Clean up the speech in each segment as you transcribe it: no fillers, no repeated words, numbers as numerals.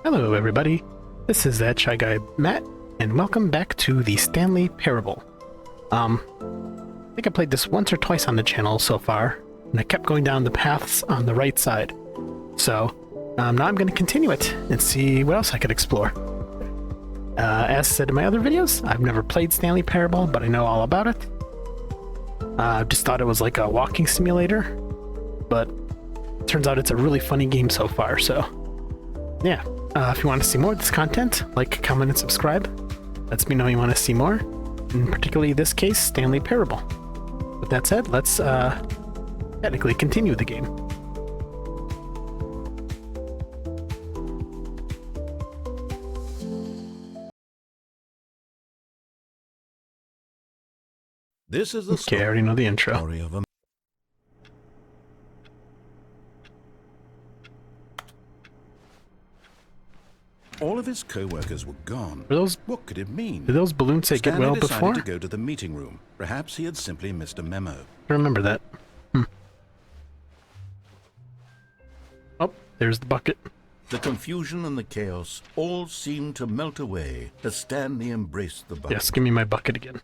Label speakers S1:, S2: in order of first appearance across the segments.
S1: Hello everybody, this is that Shy Guy Matt, and welcome back to the Stanley Parable. I think I played this once or twice on the channel so far, and I kept going down the paths on the right side. So, now I'm going to continue it and see what else I could explore. As said in my other videos, I've never played Stanley Parable, but I know all about it. I just thought it was like a walking simulator, but it turns out it's a really funny game so far, so yeah. If you want to see more of this content, like, comment, and subscribe. Lets me know you want to see more, in particularly this case, Stanley Parable. With that said, let's technically continue the game.
S2: This is the
S1: Okay, I already know the intro.
S2: story of a All of his co-workers were gone.
S1: Were those,
S2: What could it mean?
S1: did those balloons say get
S2: Stanley
S1: well
S2: decided
S1: before?
S2: to go to the meeting room. Perhaps he had simply missed a memo.
S1: I remember that. Oh, there's the bucket.
S2: The confusion and the chaos all seemed to melt away as Stanley embraced the bucket.
S1: Yes, give me my bucket again.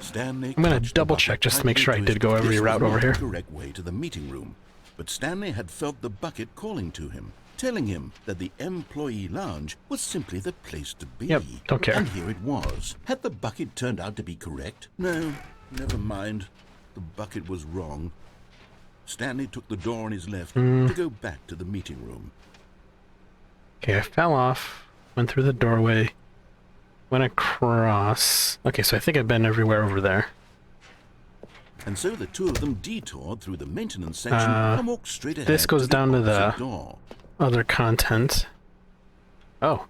S2: Stanley
S1: I'm gonna
S2: clutched the
S1: double
S2: bucket
S1: check just to make
S2: tightly
S1: sure I
S2: to
S1: did
S2: his-
S1: go every
S2: This was
S1: route over
S2: not
S1: here.
S2: the correct way to the meeting room, but Stanley had felt the bucket calling to him, telling him that the employee lounge was simply the place to be.
S1: Yep, don't care.
S2: And here it was. Had the bucket turned out to be correct? No, never mind. The bucket was wrong. Stanley took the door on his left to go back to the meeting room.
S1: Okay, I fell off, went through the doorway, went across. Okay, so I think I've been everywhere over there.
S2: And so the two of them detoured through the maintenance section and walked straight ahead.
S1: this goes
S2: to
S1: down to the-
S2: opposite door.
S1: Other content. Oh.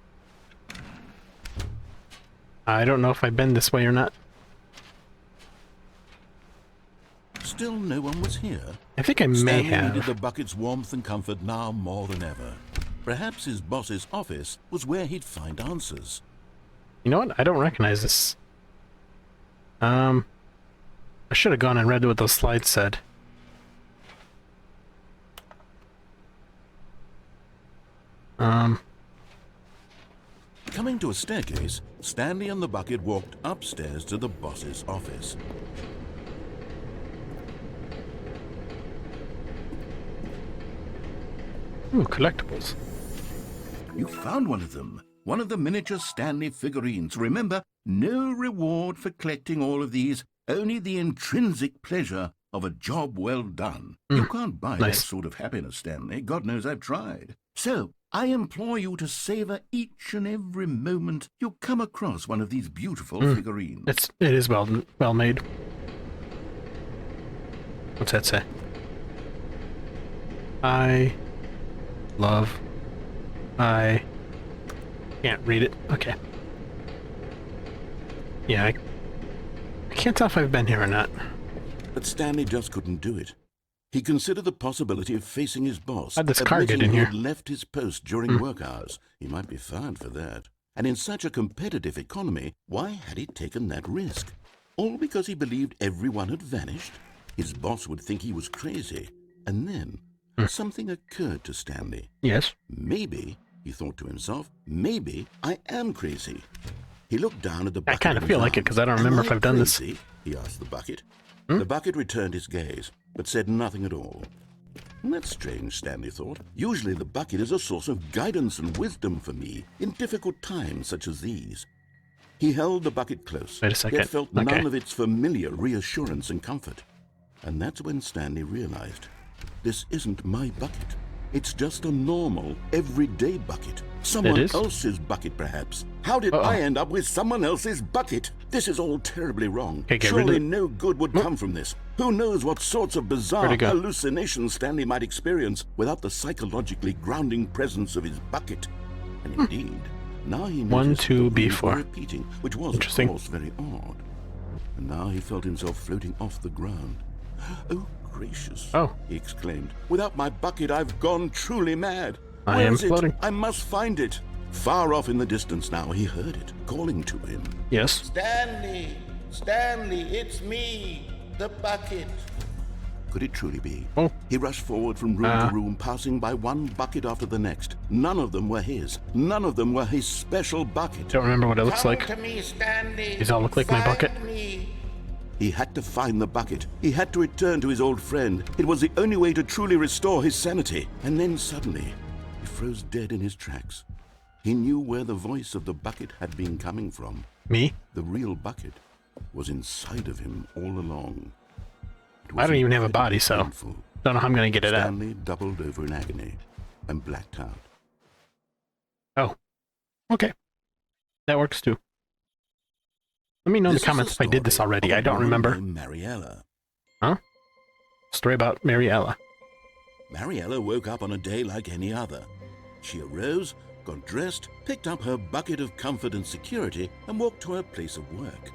S1: I don't know if I've been this way or not.
S2: Still no one was here.
S1: I think I may
S2: Stanley needed
S1: have.
S2: the bucket's warmth and comfort now more than ever. Perhaps his boss's office was where he'd find answers.
S1: You know what? I don't recognize this. I should have gone and read what those slides said.
S2: Coming to a staircase, Stanley and the bucket walked upstairs to the boss's office.
S1: Ooh, collectibles.
S2: You found one of them. One of the miniature Stanley figurines. Remember, no reward for collecting all of these, only the intrinsic pleasure of a job well done. You can't buy that
S1: Nice.
S2: sort of happiness, Stanley. God knows I've tried. So, I implore you to savor each and every moment you come across one of these beautiful figurines.
S1: It is well made. What's that say? I can't read it. Okay. Yeah, I can't tell if I've been here or not.
S2: But Stanley just couldn't do it. He considered the possibility of facing his boss.
S1: How'd this car get
S2: admitting
S1: in
S2: he
S1: here?
S2: had left his post during work hours. He might be fined for that. And in such a competitive economy, why had he taken that risk? All because he believed everyone had vanished? His boss would think he was crazy. And then something occurred to Stanley.
S1: Yes.
S2: Maybe, he thought to himself, maybe I am crazy. He looked down at the
S1: I
S2: bucket.
S1: kind of
S2: in
S1: feel
S2: his
S1: like it
S2: arms.
S1: because I don't
S2: Am
S1: remember if I've done this.
S2: crazy? He asked the bucket. The bucket returned his gaze, but said nothing at all. That's strange, Stanley thought. Usually the bucket is a source of guidance and wisdom for me in difficult times such as these. He held the bucket close,
S1: Wait a second.
S2: yet felt
S1: Okay.
S2: none of its familiar reassurance and comfort. And that's when Stanley realized, this isn't my bucket. It's just a normal, everyday bucket. Someone
S1: is?
S2: else's bucket, perhaps. How did
S1: Uh-oh.
S2: I end up with someone else's bucket? This is all terribly wrong.
S1: Okay, get rid of
S2: Surely
S1: it.
S2: no good would come from this. Who knows what sorts of bizarre
S1: Where'd it go?
S2: hallucinations Stanley might experience without the psychologically grounding presence of his bucket. And indeed, now he noticed
S1: 1, 2,
S2: the rooms were
S1: B4.
S2: repeating, which was, of
S1: Interesting.
S2: course, very odd. And now he felt himself floating off the ground. Oh, gracious,
S1: Oh.
S2: he exclaimed. Without my bucket, I've gone truly mad.
S1: I
S2: Where
S1: am
S2: is it?
S1: floating.
S2: I must find it. Far off in the distance now, he heard it, calling to him.
S1: Yes.
S3: Stanley, Stanley, it's me, the bucket.
S2: could it truly be?
S1: Oh.
S2: He rushed forward from room to room, passing by one bucket after the next. None of them were his. None of them were his special bucket.
S1: Don't remember what it looks like.
S3: Come to me, Stanley.
S1: These all look like my bucket.
S3: Find me.
S2: He had to find the bucket. He had to return to his old friend. It was the only way to truly restore his sanity. And then suddenly, he froze dead in his tracks. He knew where the voice of the bucket had been coming from.
S1: Me?
S2: The real bucket was inside of him all along.
S1: I don't even have a body, so
S2: painful.
S1: don't know how I'm gonna get it out.
S2: Stanley doubled over in agony and blacked out.
S1: Oh, okay, that works too. Let me know in the comments if I did this already. I don't remember.
S2: Mariella.
S1: Huh? Story about Mariella.
S2: Mariella woke up on a day like any other. She arose, got dressed, picked up her bucket of comfort and security, and walked to her place of work.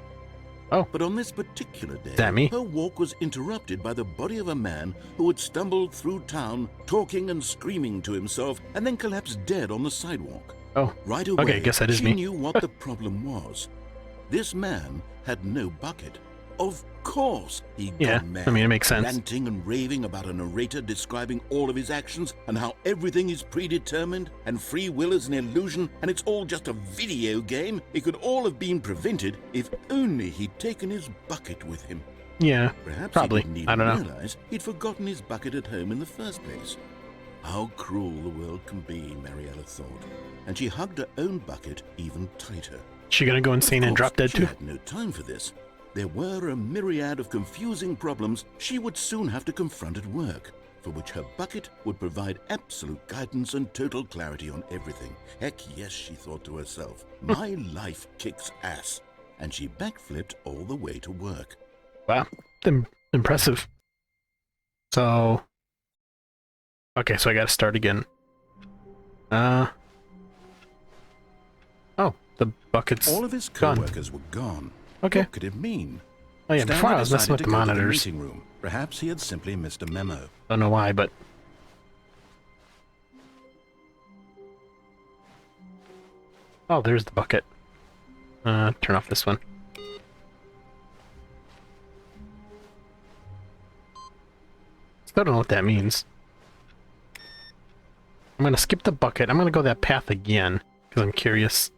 S1: Oh.
S2: But on this particular day,
S1: That me?
S2: her walk was interrupted by the body of a man who had stumbled through town, talking and screaming to himself, and then collapsed dead on the sidewalk.
S1: Oh.
S2: Right away,
S1: Okay, I guess that is
S2: she
S1: me.
S2: knew what the problem was. This man had no bucket. Of course, he'd
S1: Yeah,
S2: gone mad,
S1: I mean, it makes sense.
S2: ranting and raving about a narrator describing all of his actions and how everything is predetermined and free will is an illusion and it's all just a video game. It could all have been prevented if only he'd taken his bucket with him.
S1: Yeah,
S2: Perhaps
S1: probably.
S2: he didn't
S1: I
S2: even
S1: don't know.
S2: realize he'd forgotten his bucket at home in the first place. How cruel the world can be, Mariella thought, and she hugged her own bucket even tighter.
S1: She gonna go insane and drop dead
S2: She
S1: too?
S2: had no time for this. There were a myriad of confusing problems she would soon have to confront at work, for which her bucket would provide absolute guidance and total clarity on everything. Heck yes, she thought to herself, my life kicks ass. And she backflipped all the way to work.
S1: Wow, impressive. So, okay, so I gotta start again. Oh, the bucket's
S2: All of his
S1: gone.
S2: co-workers were gone.
S1: Okay.
S2: What could it mean?
S1: Oh yeah,
S2: Stanley
S1: before I was messing
S2: decided
S1: with
S2: to
S1: the
S2: go to
S1: monitors.
S2: meeting room. Perhaps he had simply missed a memo.
S1: Don't know why, but... Oh, there's the bucket. Turn off this one. Still don't know what that means. I'm gonna skip the bucket. I'm gonna go that path again, because I'm curious.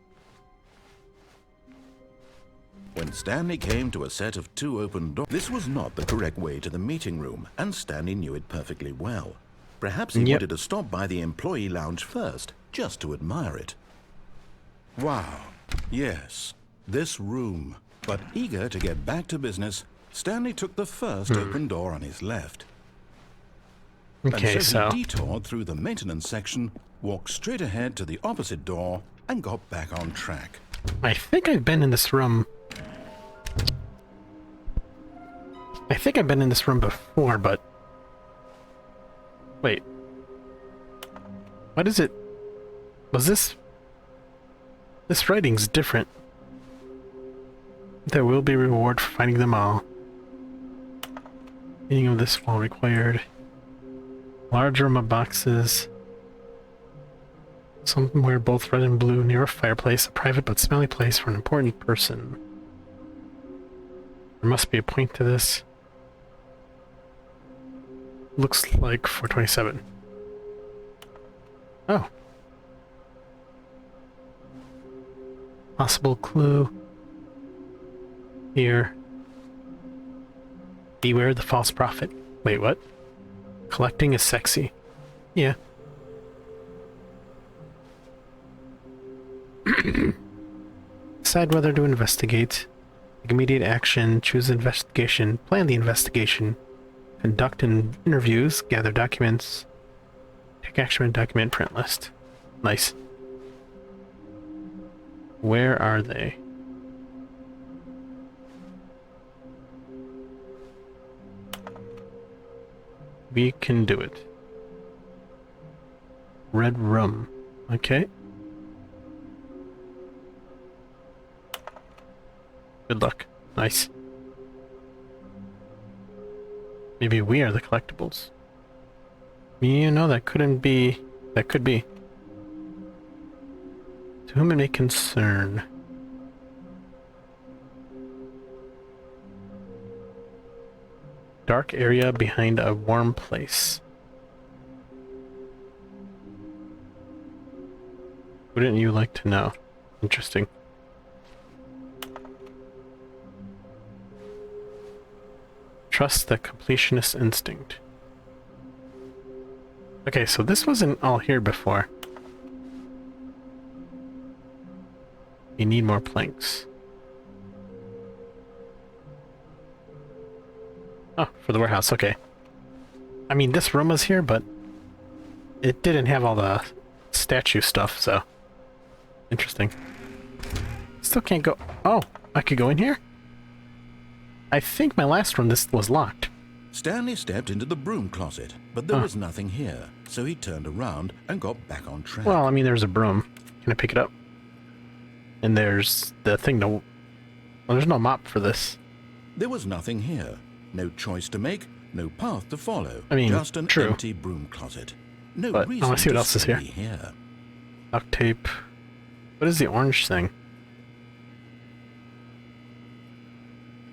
S2: When Stanley came to a set of two open doors, this was not the correct way to the meeting room, and Stanley knew it perfectly well. Perhaps he
S1: Yep.
S2: wanted to stop by the employee lounge first, just to admire it. Wow, yes, this room. But eager to get back to business, Stanley took the first open door on his left.
S1: Okay,
S2: and so
S1: so...
S2: he detoured through the maintenance section, walked straight ahead to the opposite door, and got back on track.
S1: I think I've been in this room... I think I've been in this room before, but... Wait. What is it? Was this... This writing's different. There will be reward for finding them all. Meaning of this wall required. Large room of boxes. Somewhere both red and blue near a fireplace. A private but smelly place for an important person. There must be a point to this. Looks like 427. Oh. Possible clue. Here. Beware the false prophet. Wait, what? Collecting is sexy. Yeah. Decide whether to investigate. Take immediate action. Choose investigation. Plan the investigation. Conduct interviews. Gather documents. Take action and document print list. Nice. Where are they? We can do it. Red room. Okay. Good luck. Nice. Maybe we are the collectibles. You know, that couldn't be... That could be. To whom it may concern. Dark area behind a warm place. Wouldn't you like to know? Interesting. Trust the completionist instinct. Okay, so this wasn't all here before. You need more planks. Oh, for the warehouse, okay. I mean, this room was here, but it didn't have all the statue stuff, so... Interesting. Still can't go... Oh, I could go in here? I think my last one, this was locked.
S2: Stanley stepped into the broom closet, but there was nothing here, so he turned around and got back on track.
S1: Well, I mean, there's a broom. Can I pick it up? And there's the thing to... Well, there's no mop for this.
S2: There was nothing here. No choice to make, no path to follow.
S1: I mean,
S2: just an
S1: true.
S2: empty broom closet. No
S1: But
S2: reason
S1: I want to see what
S2: to
S1: else is here.
S2: stay here.
S1: Duct tape. What is the orange thing?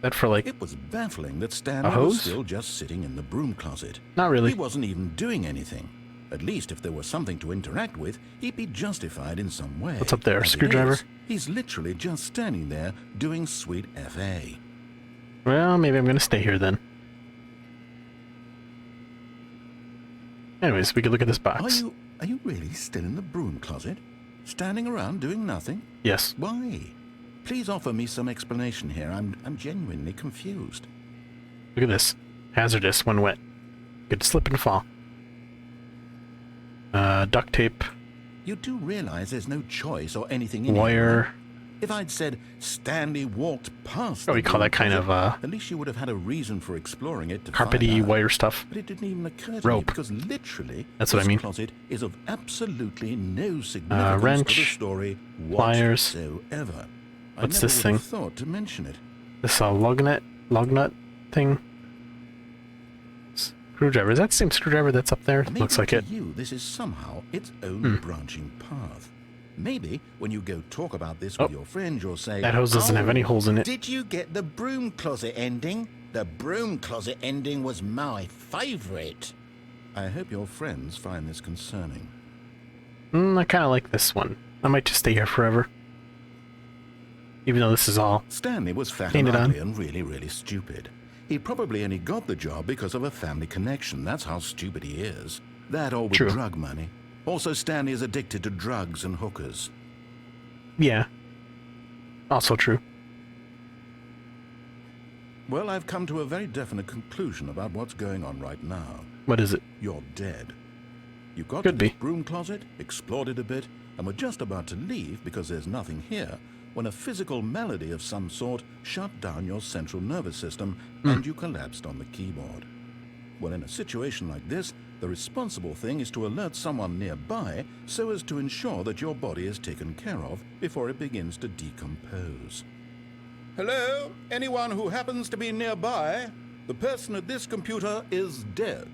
S1: That for like...
S2: It was baffling that Stanley
S1: hose?
S2: was still just sitting in the broom closet.
S1: Not really.
S2: He wasn't even doing anything. At least if there was something to interact with, he'd be justified in some way.
S1: What's up there, a
S2: As it
S1: screwdriver?
S2: is, he's literally just standing there doing sweet FA.
S1: Well, maybe I'm gonna stay here then. Anyways, we could look at this box.
S2: Are you really still in the broom closet? Standing around doing nothing?
S1: Yes.
S2: Why? Please offer me some explanation here. I'm genuinely confused.
S1: Look at this. Hazardous when wet. Could slip and fall. Duct tape.
S2: You do realize there's no choice or anything in here,
S1: Wire.
S2: right? If I'd said Stanley walked past
S1: Oh, we
S2: the
S1: call that
S2: broom
S1: kind
S2: closet,
S1: of,
S2: at least you would have had a reason for exploring it to
S1: carpety
S2: find out.
S1: wire stuff.
S2: But it didn't even occur to
S1: Rope.
S2: me because literally
S1: That's what I
S2: this
S1: mean.
S2: closet is of absolutely no significance
S1: Wrench,
S2: to the story
S1: pliers.
S2: whatsoever. I
S1: What's
S2: never
S1: this
S2: would
S1: thing?
S2: have thought to mention it.
S1: This lug nut thing. Screwdriver. Is that the same screwdriver that's up there?
S2: Maybe
S1: Looks like
S2: to
S1: it.
S2: you, this is somehow its own branching path. Maybe when you go talk about this with your friend, you'll say,
S1: That hose doesn't have any holes in it.
S2: Did you get the broom closet ending? The broom closet ending was my favorite. I hope your friends find this concerning.
S1: I kind of like this one. I might just stay here forever. Even though this is all...
S2: Stanley was fat and
S1: Painted on.
S2: ugly and really, really stupid. He probably only got the job because of a family connection. That's how stupid he is. That or with
S1: True.
S2: drug money. Also, Stanley is addicted to drugs and hookers.
S1: Yeah. Also true.
S2: Well, I've come to a very definite conclusion about what's going on right now.
S1: What is it?
S2: You're dead. You got
S1: Could
S2: to this
S1: be.
S2: broom closet, explored it a bit, and were just about to leave because there's nothing here, when a physical malady of some sort shut down your central nervous system and you collapsed on the keyboard. Well, in a situation like this, the responsible thing is to alert someone nearby so as to ensure that your body is taken care of before it begins to decompose. Hello? Anyone who happens to be nearby? The person at this computer is dead.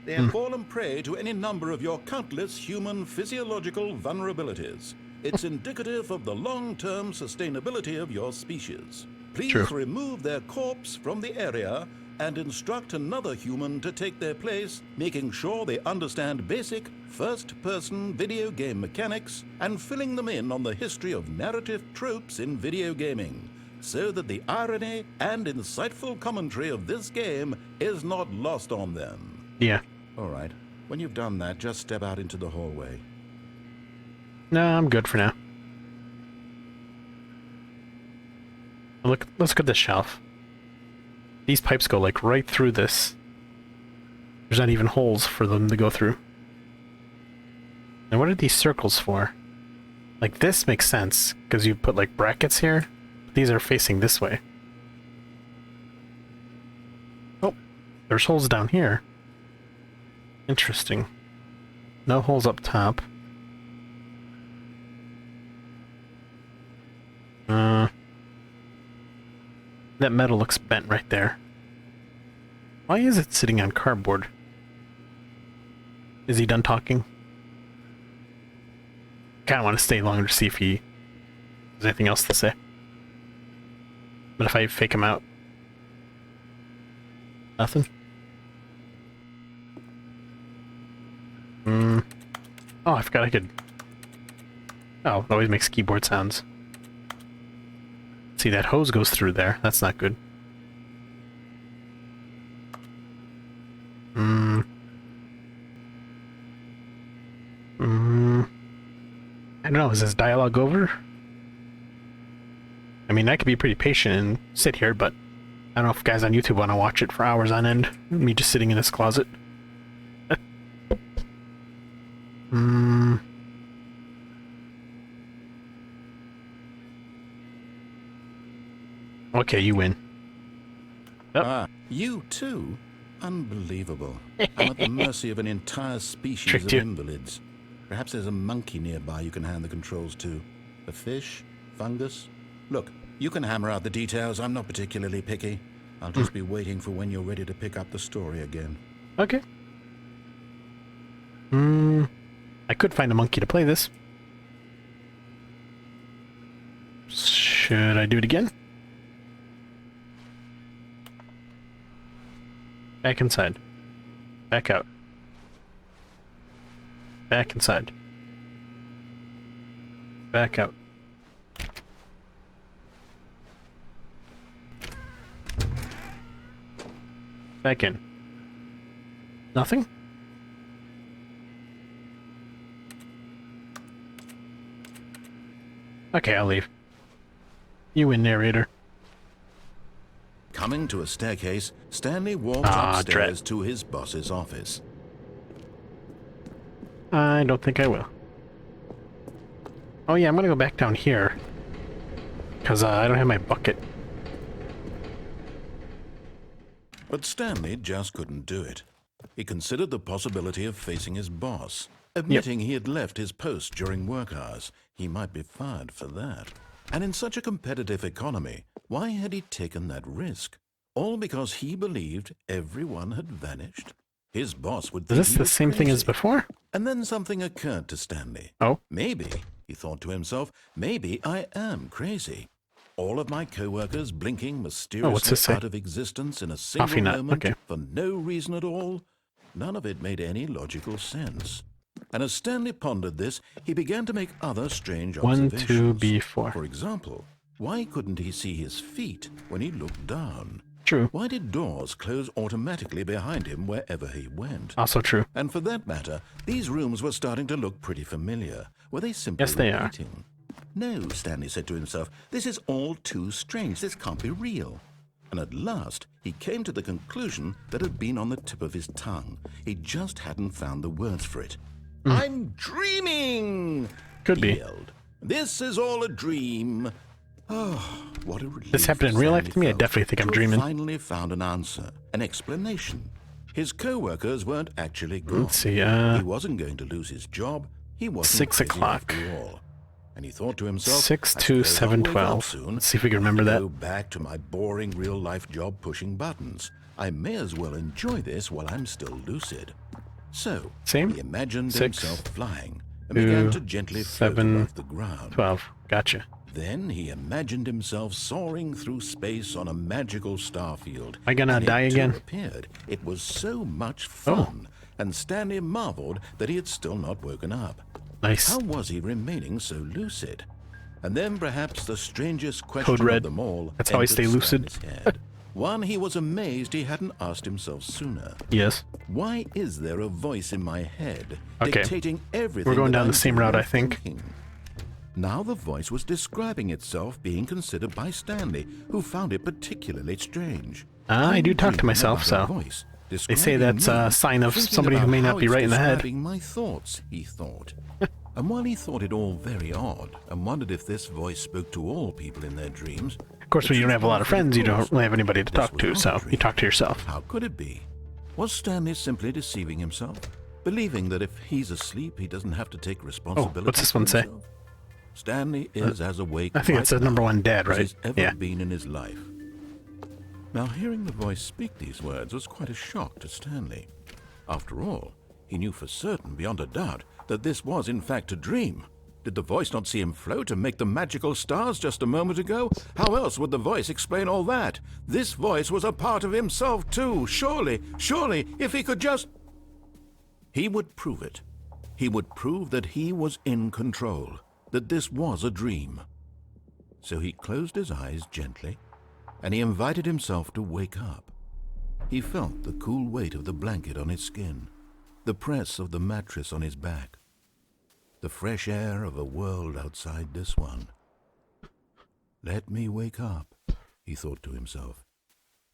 S2: They have fallen prey to any number of your countless human physiological vulnerabilities. It's indicative of the long-term sustainability of your species. Please
S1: True.
S2: remove their corpse from the area and instruct another human to take their place, making sure they understand basic first-person video game mechanics and filling them in on the history of narrative tropes in video gaming, so that the irony and insightful commentary of this game is not lost on them.
S1: Yeah.
S2: All right. When you've done that, just step out into the hallway.
S1: No, I'm good for now. Let's look at this shelf. These pipes go like right through this. There's not even holes for them to go through. And what are these circles for? Like this makes sense, because you put like brackets here. These are facing this way. Oh, there's holes down here. Interesting. No holes up top. That metal looks bent right there. Why is it sitting on cardboard? Is he done talking? Kinda want to stay longer to see if he has anything else to say. But if I fake him out... Nothing? Oh, I forgot I could... Oh, it always makes keyboard sounds. See, that hose goes through there. That's not good. I don't know, is this dialogue over? I mean, I could be pretty patient and sit here, but I don't know if guys on YouTube want to watch it for hours on end. Me just sitting in this closet. Okay, you win. Yep.
S3: Ah, you too? Unbelievable. I'm at the mercy of an entire species
S1: Tricked
S3: of
S1: you.
S3: invalids. Perhaps there's a monkey nearby you can hand the controls to. A fish? Fungus? Look, you can hammer out the details. I'm not particularly picky. I'll just be waiting for when you're ready to pick up the story again.
S1: Okay. I could find a monkey to play this. Should I do it again? Back inside. Back out. Back inside. Back out. Back in. Nothing? Okay, I'll leave. You win, narrator.
S3: Coming to a staircase, Stanley walked upstairs to his boss's office.
S1: I don't think I will. Oh yeah, I'm gonna go back down here. Because I don't have my bucket.
S3: But Stanley just couldn't do it. He considered the possibility of facing his boss. Admitting he had left his post during work hours, he might be fired for that. And in such a competitive economy, why had he taken that risk? All because he believed everyone had vanished? His boss would think
S1: Is this the same thing as before?
S3: And then something occurred to Stanley.
S1: Oh?
S3: Maybe, he thought to himself, maybe I am crazy. All of my co-workers blinking mysteriously out of existence in a single moment for no reason at all. None of it made any logical sense. And as Stanley pondered this, he began to make other strange observations.
S1: 1, 2, B4.
S3: For example, why couldn't he see his feet when he looked down?
S1: True.
S3: Why did doors close automatically behind him wherever he went?
S1: Also true.
S3: And for that matter, these rooms were starting to look pretty familiar. Were they simply
S1: Yes, they
S3: repeating? No, Stanley said to himself, this is all too strange. This can't be real. And at last, he came to the conclusion that had been on the tip of his tongue. He just hadn't found the words for it. I'm dreaming!
S1: Could be.
S3: He yelled. This is all a dream. Oh, what a relief.
S1: This happened in real life to me? I definitely think I'm dreaming.
S3: Finally found an answer, an explanation. His co-workers weren't actually gone.
S1: Let's see,
S3: he wasn't going to lose his job. He wasn't
S1: 6
S3: crazy
S1: o'clock.
S3: after all. And he thought to himself,
S1: 6 to 7:12. Let's see if we can remember that.
S3: Go back to my boring real-life job pushing buttons. I may as well enjoy this while I'm still lucid. So, he imagined
S1: 6,
S3: himself flying and
S1: 2,
S3: began to gently float
S1: 7,
S3: above the ground.
S1: 12. Gotcha.
S3: Then he imagined himself soaring through space on a magical starfield.
S1: Am I gonna die again?
S3: Appeared. It was so much fun, and Stanley marveled that he had still not woken up.
S1: Nice.
S3: How was he remaining so lucid? And then perhaps the strangest question of them all.
S1: That's how I stay lucid.
S3: One he was amazed he hadn't asked himself sooner.
S1: Yes.
S3: Why is there a voice in my head
S1: Okay.
S3: dictating everything?
S1: We're going
S3: that
S1: down the
S3: I'm
S1: same
S3: doing
S1: route, I
S3: and
S1: think.
S3: thinking? Now the voice was describing itself being considered by Stanley, who found it particularly strange.
S1: I do talk to myself, so they say that's a sign of somebody who may not be right in the head.
S3: Describing my thoughts, he thought. And while he thought it all very odd, and wondered if this voice spoke to all people in their dreams...
S1: Of course, when you don't have a lot of friends, you don't really have anybody to talk to, so you talk to yourself.
S3: How could it be? Was Stanley simply deceiving himself? Believing that if he's asleep, he doesn't have to take responsibility?
S1: Oh, what's this one say?
S3: Stanley is as awake
S1: I think it says number 1 dead, right?
S3: as he's ever been in his life. Now, hearing the voice speak these words was quite a shock to Stanley. After all, he knew for certain, beyond a doubt, that this was in fact a dream. Did the voice not see him float and make the magical stars just a moment ago? How else would the voice explain all that? This voice was a part of himself too. Surely, if he could just... He would prove it. He would prove that he was in control, that this was a dream. So he closed his eyes gently, and he invited himself to wake up. He felt the cool weight of the blanket on his skin, the press of the mattress on his back, the fresh air of a world outside this one. Let me wake up, he thought to himself.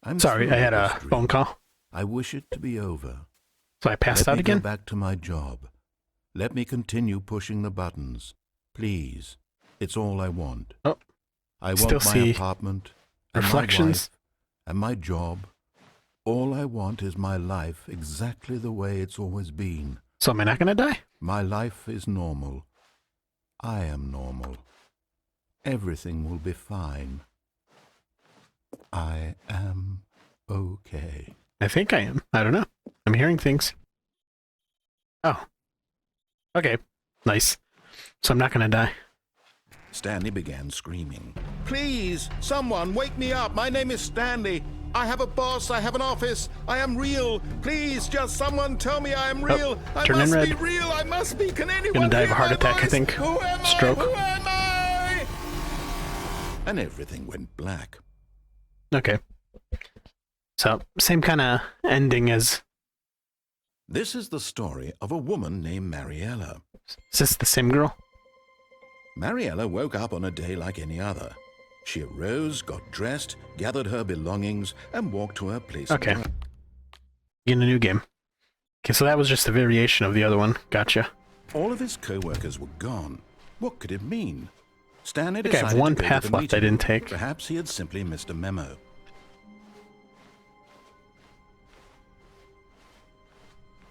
S3: I'm
S1: Sorry, I had a
S3: through this
S1: phone
S3: dream.
S1: call.
S3: I wish it to be over.
S1: So I passed out
S3: Let me
S1: again?
S3: go back to my job. Let me continue pushing the buttons. Please. It's all I want.
S1: Oh,
S3: I
S1: still
S3: want my
S1: see
S3: apartment, and my
S1: reflections.
S3: wife, and my job. All I want is my life exactly the way it's always been.
S1: So am I not gonna die?
S3: My life is normal. I am normal. Everything will be fine. I am okay.
S1: I think I am. I don't know. I'm hearing things. Oh. Okay. Nice. So I'm not gonna die.
S3: Stanley began screaming. Please, someone wake me up. My name is Stanley. I have a boss. I have an office. I am real. Please, just someone tell me I am real. I
S1: turning
S3: must be
S1: red.
S3: real. I must be. Can anyone
S1: Gonna die of
S3: hear
S1: a heart
S3: my
S1: attack, I
S3: voice?
S1: think.
S3: Who am
S1: Stroke.
S3: I? Who am I? And everything went black.
S1: Okay. So, same kind of ending as...
S3: This is the story of a woman named Mariella.
S1: Is this the same girl?
S3: Mariella woke up on a day like any other. She arose, got dressed, gathered her belongings, and walked to her place.
S1: Okay.
S3: of work.
S1: In a new game. Okay, so that was just a variation of the other one. Gotcha.
S3: All of his co-workers were gone. What could it mean? Stanley
S1: I think I have
S3: decided
S1: one
S3: to go
S1: path
S3: to the
S1: left I
S3: meeting.
S1: didn't take.
S3: Perhaps he had simply missed a memo.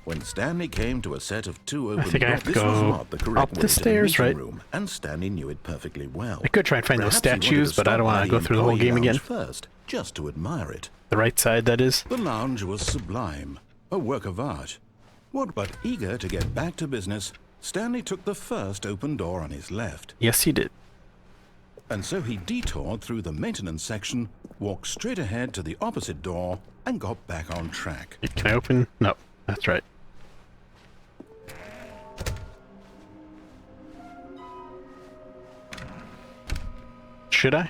S3: When Stanley came to a set of two open
S1: think I have
S3: doors,
S1: to
S3: this was
S1: go
S3: not the correct
S1: up the
S3: way
S1: stairs,
S3: to the
S1: right?
S3: meeting room, and Stanley knew it perfectly well.
S1: I could try and find those
S3: Perhaps he wanted
S1: statues,
S3: to
S1: but I
S3: stop
S1: don't want
S3: by
S1: to go through the whole
S3: employee
S1: game again.
S3: lounge first, just to admire it.
S1: The right side, that is.
S3: The lounge was sublime, a work of art. But eager to get back to business, Stanley took the first open door on his left.
S1: Yes, he did.
S3: And so he detoured through the maintenance section, walked straight ahead to the opposite door, and got back on track.
S1: Can I open? No, that's right. Should I?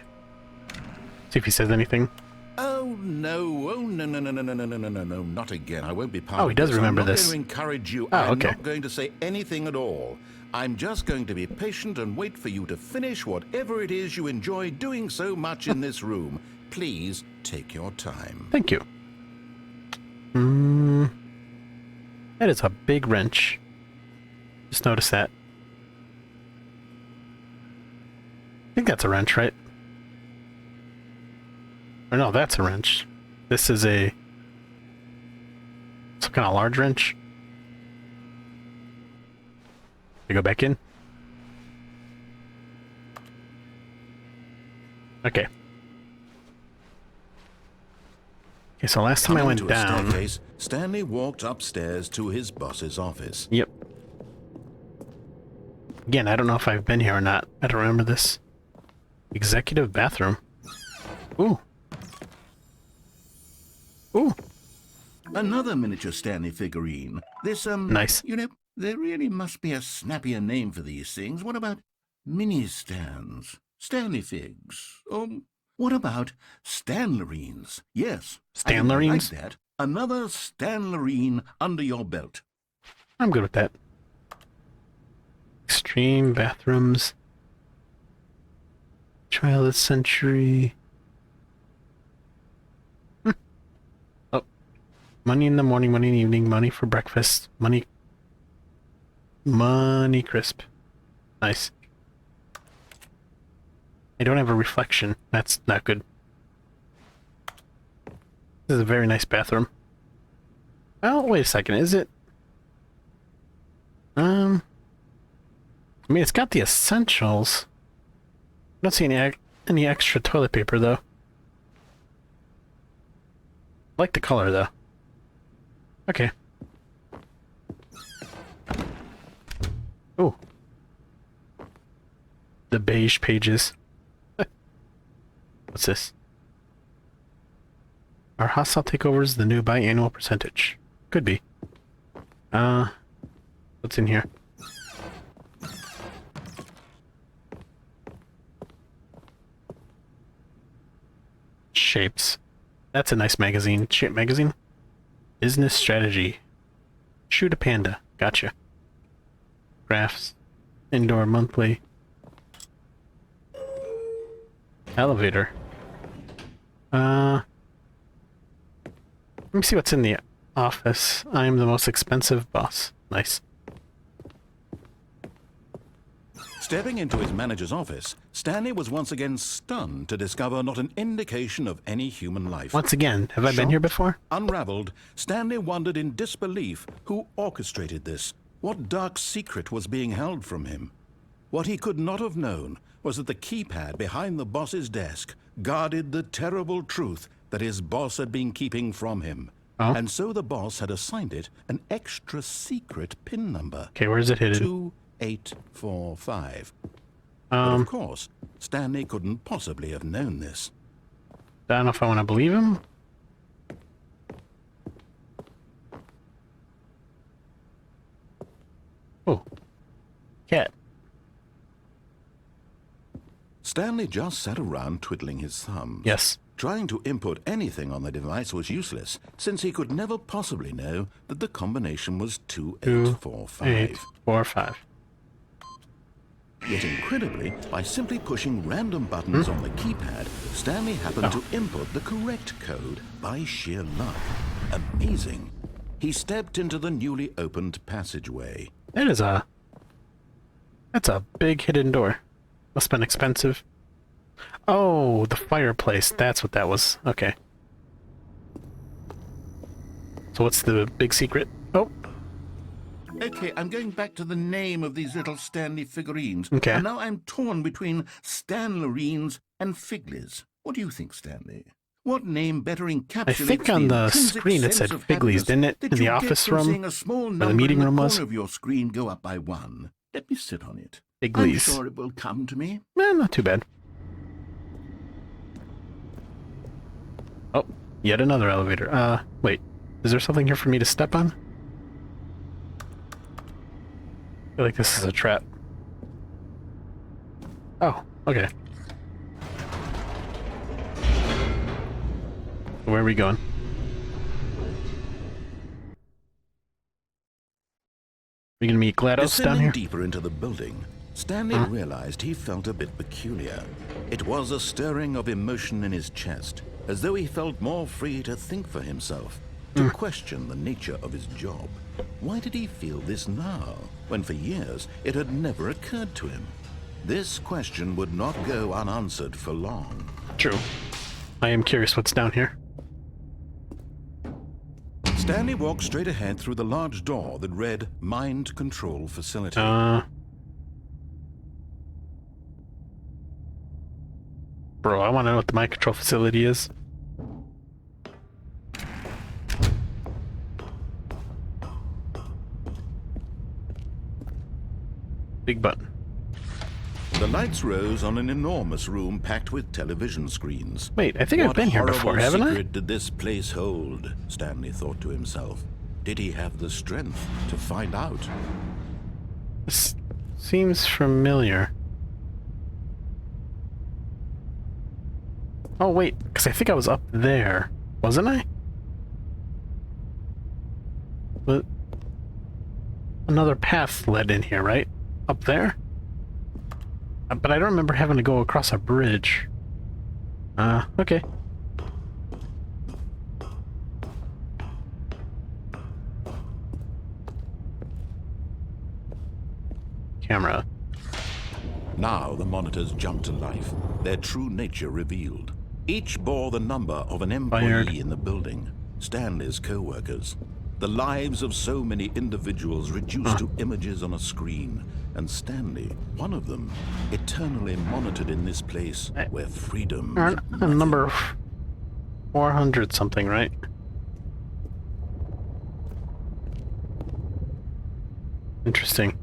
S1: See if he says anything.
S3: Oh, no. Oh, no, no, no, no, no, no, no, no, no, no, not again. I won't be part
S1: Oh,
S3: of
S1: he does
S3: this.
S1: remember
S3: I'm not
S1: this.
S3: going to encourage you.
S1: Oh,
S3: I'm
S1: okay.
S3: not going to say anything at all. I'm just going to be patient and wait for you to finish whatever it is you enjoy doing so much in this room. Please take your time.
S1: Thank you. That is a big wrench. Just notice that. I think that's a wrench, right? Or no, that's a wrench. This is a... some kind of large wrench. I go back in? Okay. Okay, so last time I
S3: Coming
S1: went
S3: to a
S1: down...
S3: staircase, Stanley walked upstairs to his boss's office.
S1: Yep. Again, I don't know if I've been here or not. I don't remember this. Executive bathroom. Ooh. Ooh.
S2: Another miniature Stanley figurine. This,
S1: Nice.
S2: You know, there really must be a snappier name for these things. What about mini-stands? Stanley figs? What about Stanlerines? Yes. I think I like
S1: Stanlerines?
S2: that. Another Stanlerine under your belt.
S1: I'm good with that. Extreme bathrooms. Trial of the century. Oh. Money in the morning, money in the evening, money for breakfast, money crisp. Nice. I don't have a reflection. That's not good. This is a very nice bathroom. Oh, wait a second. Is it? I mean, it's got the essentials. I don't see any extra toilet paper, though. I like the color, though. Okay. Oh. The beige pages. What's this? Are hostile takeovers the new biannual percentage? Could be. What's in here? shapes. That's a nice magazine. Shape magazine. Business strategy. Shoot a panda. Gotcha. Graphs. Indoor monthly. Elevator. Let me see what's in the office. I am the most expensive boss. Nice.
S3: Stepping into his manager's office, Stanley was once again stunned to discover not an indication of any human life.
S1: Once again, have I been here before?
S3: Unraveled, Stanley wondered in disbelief who orchestrated this. What dark secret was being held from him? What he could not have known was that the keypad behind the boss's desk guarded the terrible truth that his boss had been keeping from him.
S1: Oh.
S3: And so the boss had assigned it an extra secret PIN number.
S1: Okay, where is it hidden?
S3: 2845. But of course, Stanley couldn't possibly have known this.
S1: I don't know if I want to believe him. Oh. Cat.
S3: Stanley just sat around twiddling his thumbs.
S1: Yes.
S3: Trying to input anything on the device was useless, since he could never possibly know that the combination was 2845.
S1: 845.
S3: Yet incredibly, by simply pushing random buttons on the keypad, Stanley happened to input the correct code by sheer luck. Amazing. He stepped into the newly opened passageway.
S1: That's a big hidden door. Must have been expensive. Oh, the fireplace. That's what that was. Okay. So what's the big secret? Oh.
S2: Okay, I'm going back to the name of these little Stanley figurines.
S1: Okay.
S2: And now I'm torn between Stanlerines and Figlies. What do you think, Stanley? What name better encapsulates
S1: I think on the
S2: intrinsic
S1: screen it
S2: sense
S1: said
S2: of
S1: Figlies,
S2: happiness
S1: didn't it?
S2: that
S1: In the
S2: you get
S1: office
S2: from
S1: room?
S2: seeing a small
S1: Where the
S2: number
S1: meeting
S2: in
S1: room
S2: the
S1: was?
S2: corner of your screen go up by 1. Let me sit on it. I'm
S1: Figlies.
S2: sure it will come to me.
S1: Not too bad. Oh, yet another elevator. Wait. Is there something here for me to step on? I feel like this is a trap. Oh, okay. Where are we going? We gonna meet GLaDOS down here?
S3: Descending deeper into the building, Stanley realized he felt a bit peculiar. It was a stirring of emotion in his chest, as though he felt more free to think for himself, to question the nature of his job. Why did he feel this now, when for years it had never occurred to him? This question would not go unanswered for long.
S1: True. I am curious what's down here.
S3: Stanley walked straight ahead through the large door that read Mind Control Facility.
S1: Bro, I want to know what the mind control facility is. Big button.
S3: The lights rose on an enormous room packed with television screens.
S1: Wait, I think I've been here before, haven't I?
S3: What secret did this place hold? Stanley thought to himself. Did he have the strength to find out?
S1: This seems familiar. Oh wait, because I think I was up there, wasn't I? But another path led in here, right? Up there? But I don't remember having to go across a bridge. Okay. Camera.
S3: Now the monitors jumped to life, their true nature revealed. Each bore the number of an employee in the building, Stanley's co-workers. The lives of so many individuals reduced to images on a screen, and Stanley, one of them, eternally monitored in this place where freedom meant nothing.
S1: Number 400 something, right? Interesting.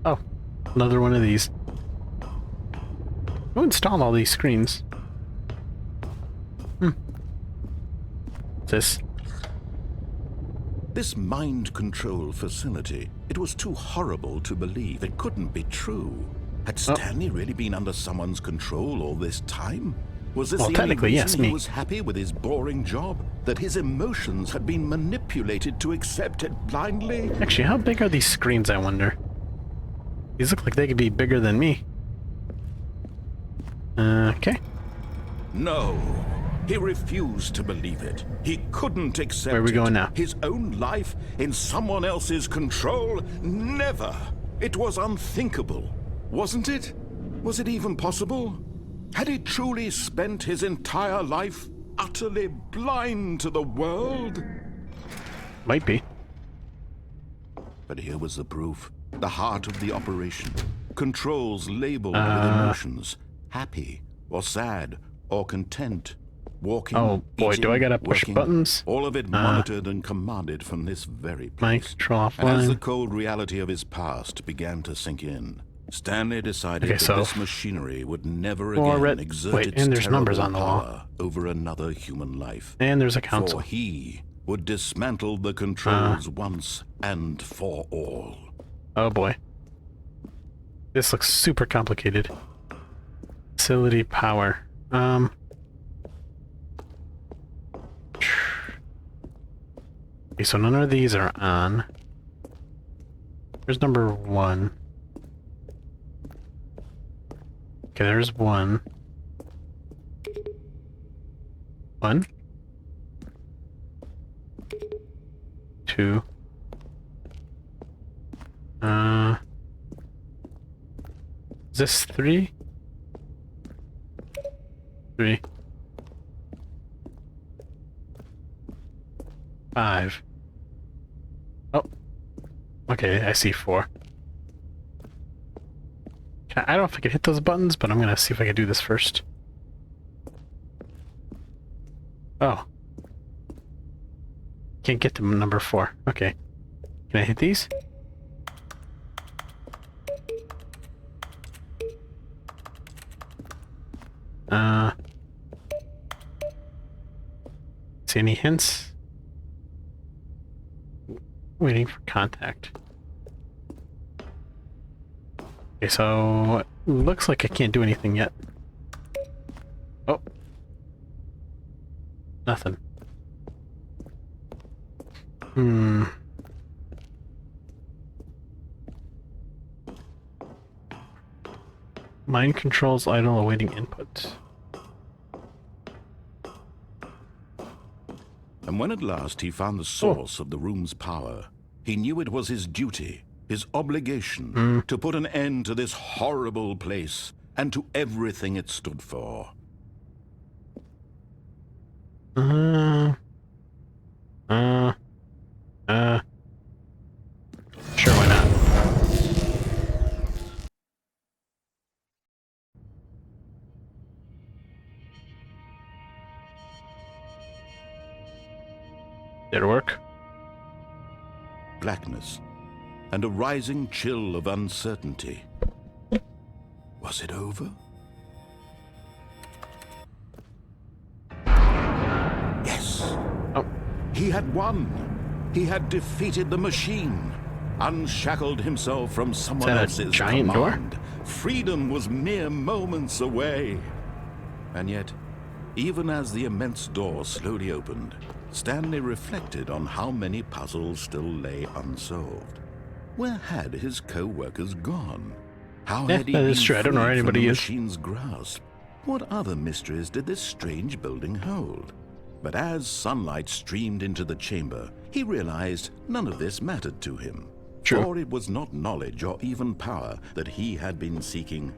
S1: Oh, another one of these. Who installed all these screens? This.
S3: This mind control facility, it was too horrible to believe. It couldn't be true. Had Stanley really been under someone's control all this time? Was this
S1: Well,
S3: the only
S1: technically, yes,
S3: reason
S1: me.
S3: he was happy with his boring job? That his emotions had been manipulated to accept it blindly?
S1: Actually, how big are these screens, I wonder? These look like they could be bigger than me. Okay.
S3: No. He refused to believe it. He couldn't accept
S1: Where are we going now?
S3: His own life in someone else's control? Never. It was unthinkable. Wasn't it? Was it even possible? Had he truly spent his entire life utterly blind to the world?
S1: Might be.
S3: But here was the proof. The heart of the operation. Controls labeled with emotions. Happy, or sad, or content. Walking,
S1: Oh boy,
S3: eating,
S1: do I gotta push
S3: working,
S1: buttons?
S3: all of it monitored and commanded from this very
S1: Mind
S3: place.
S1: control
S3: And as the
S1: offline.
S3: cold reality of his past began to sink in, Stanley decided
S1: Okay,
S3: that
S1: so
S3: this machinery would never
S1: more
S3: again
S1: red-
S3: exert
S1: wait,
S3: its
S1: and there's numbers
S3: terrible
S1: on the wall.
S3: power over another human life.
S1: And there's a console.
S3: For he would dismantle the controls once and for all.
S1: Oh boy. This looks super complicated. Facility power. Okay, so none of these are on. Here's number 1. Okay, there's 1. 1. 2. Is this 3? 3. 5. Oh. Okay, I see 4. I don't know if I can hit those buttons, but I'm gonna see if I can do this first. Oh. Can't get to number 4. Okay. Can I hit these? See any hints? Waiting for contact. Okay, so looks like I can't do anything yet. Oh. Nothing. Mind controls idle awaiting input.
S3: And when at last he found the source of the room's power, he knew it was his duty, his obligation, to put an end to this horrible place and to everything it stood for.
S1: Sure, why not? Did it work?
S3: Blackness and a rising chill of uncertainty. Was it over? Yes.
S1: Oh.
S3: He had won. He had defeated the machine, unshackled himself from someone
S1: Is that a
S3: else's
S1: giant door?
S3: command. Freedom was mere moments away. And yet, even as the immense door slowly opened, Stanley reflected on how many puzzles still lay unsolved. Where had his co-workers gone? How
S1: Yeah,
S3: had he
S1: that
S3: been
S1: is true. I don't know where
S3: freed from
S1: anybody
S3: the
S1: is.
S3: machine's grasp? What other mysteries did this strange building hold? But as sunlight streamed into the chamber, he realized none of this mattered to him.
S1: True.
S3: For it was not knowledge or even power that he had been seeking,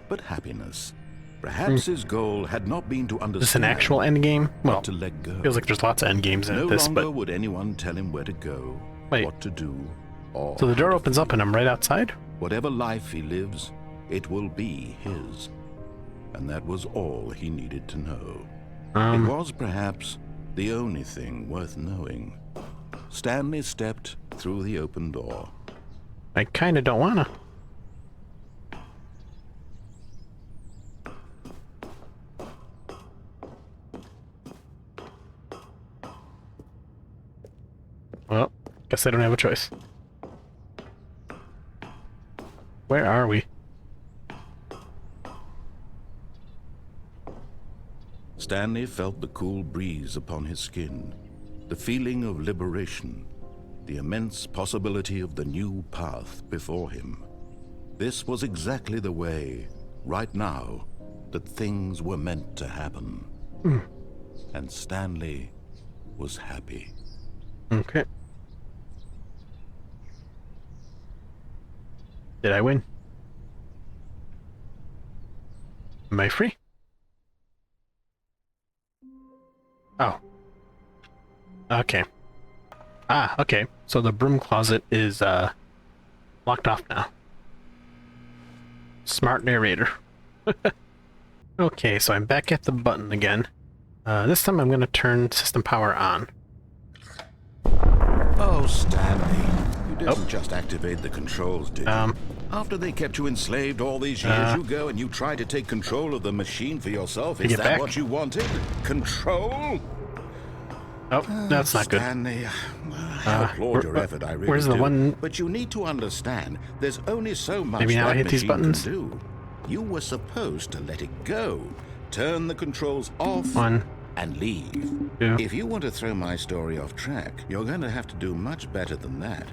S3: but happiness. Perhaps his goal had not been to understand.
S1: Is this an actual end game? Well,
S3: but to let go.
S1: feels like there's lots of end games in
S3: No
S1: this,
S3: longer
S1: but
S3: would anyone tell him where to go,
S1: Wait.
S3: what to do, or
S1: so the door
S3: how to
S1: opens up and I'm right outside?
S3: Whatever life he lives, it will be his. And that was all he needed to know. It was perhaps the only thing worth knowing. Stanley stepped through the open door.
S1: I kinda don't wanna. Well, guess I don't have a choice. Where are we?
S2: Stanley felt the cool breeze upon his skin, the feeling of liberation, the immense possibility of the new path before him. This was exactly the way, right now, that things were meant to happen. And Stanley was happy.
S1: Okay. Did I win? Am I free? Oh. Okay. Ah, okay. So the broom closet is locked off now. Smart narrator. Okay, so I'm back at the button again. This time I'm going to turn system power on.
S2: Oh, Stanley. You didn't just activate the controls, did you? After they kept you enslaved all these years, you go and you try to take control of the machine for yourself. Is that what you wanted? Control?
S1: Oh, that's not good.
S2: Stanley, I applaud your effort, I really
S1: where's the
S2: do.
S1: one?
S2: But you need to understand, there's only so much
S1: Maybe now
S2: that
S1: I hit these
S2: machine
S1: buttons?
S2: can do. You were supposed to let it go, turn the controls off,
S1: One,
S2: and leave.
S1: two.
S2: If you want to throw my story off track, you're going to have to do much better than that.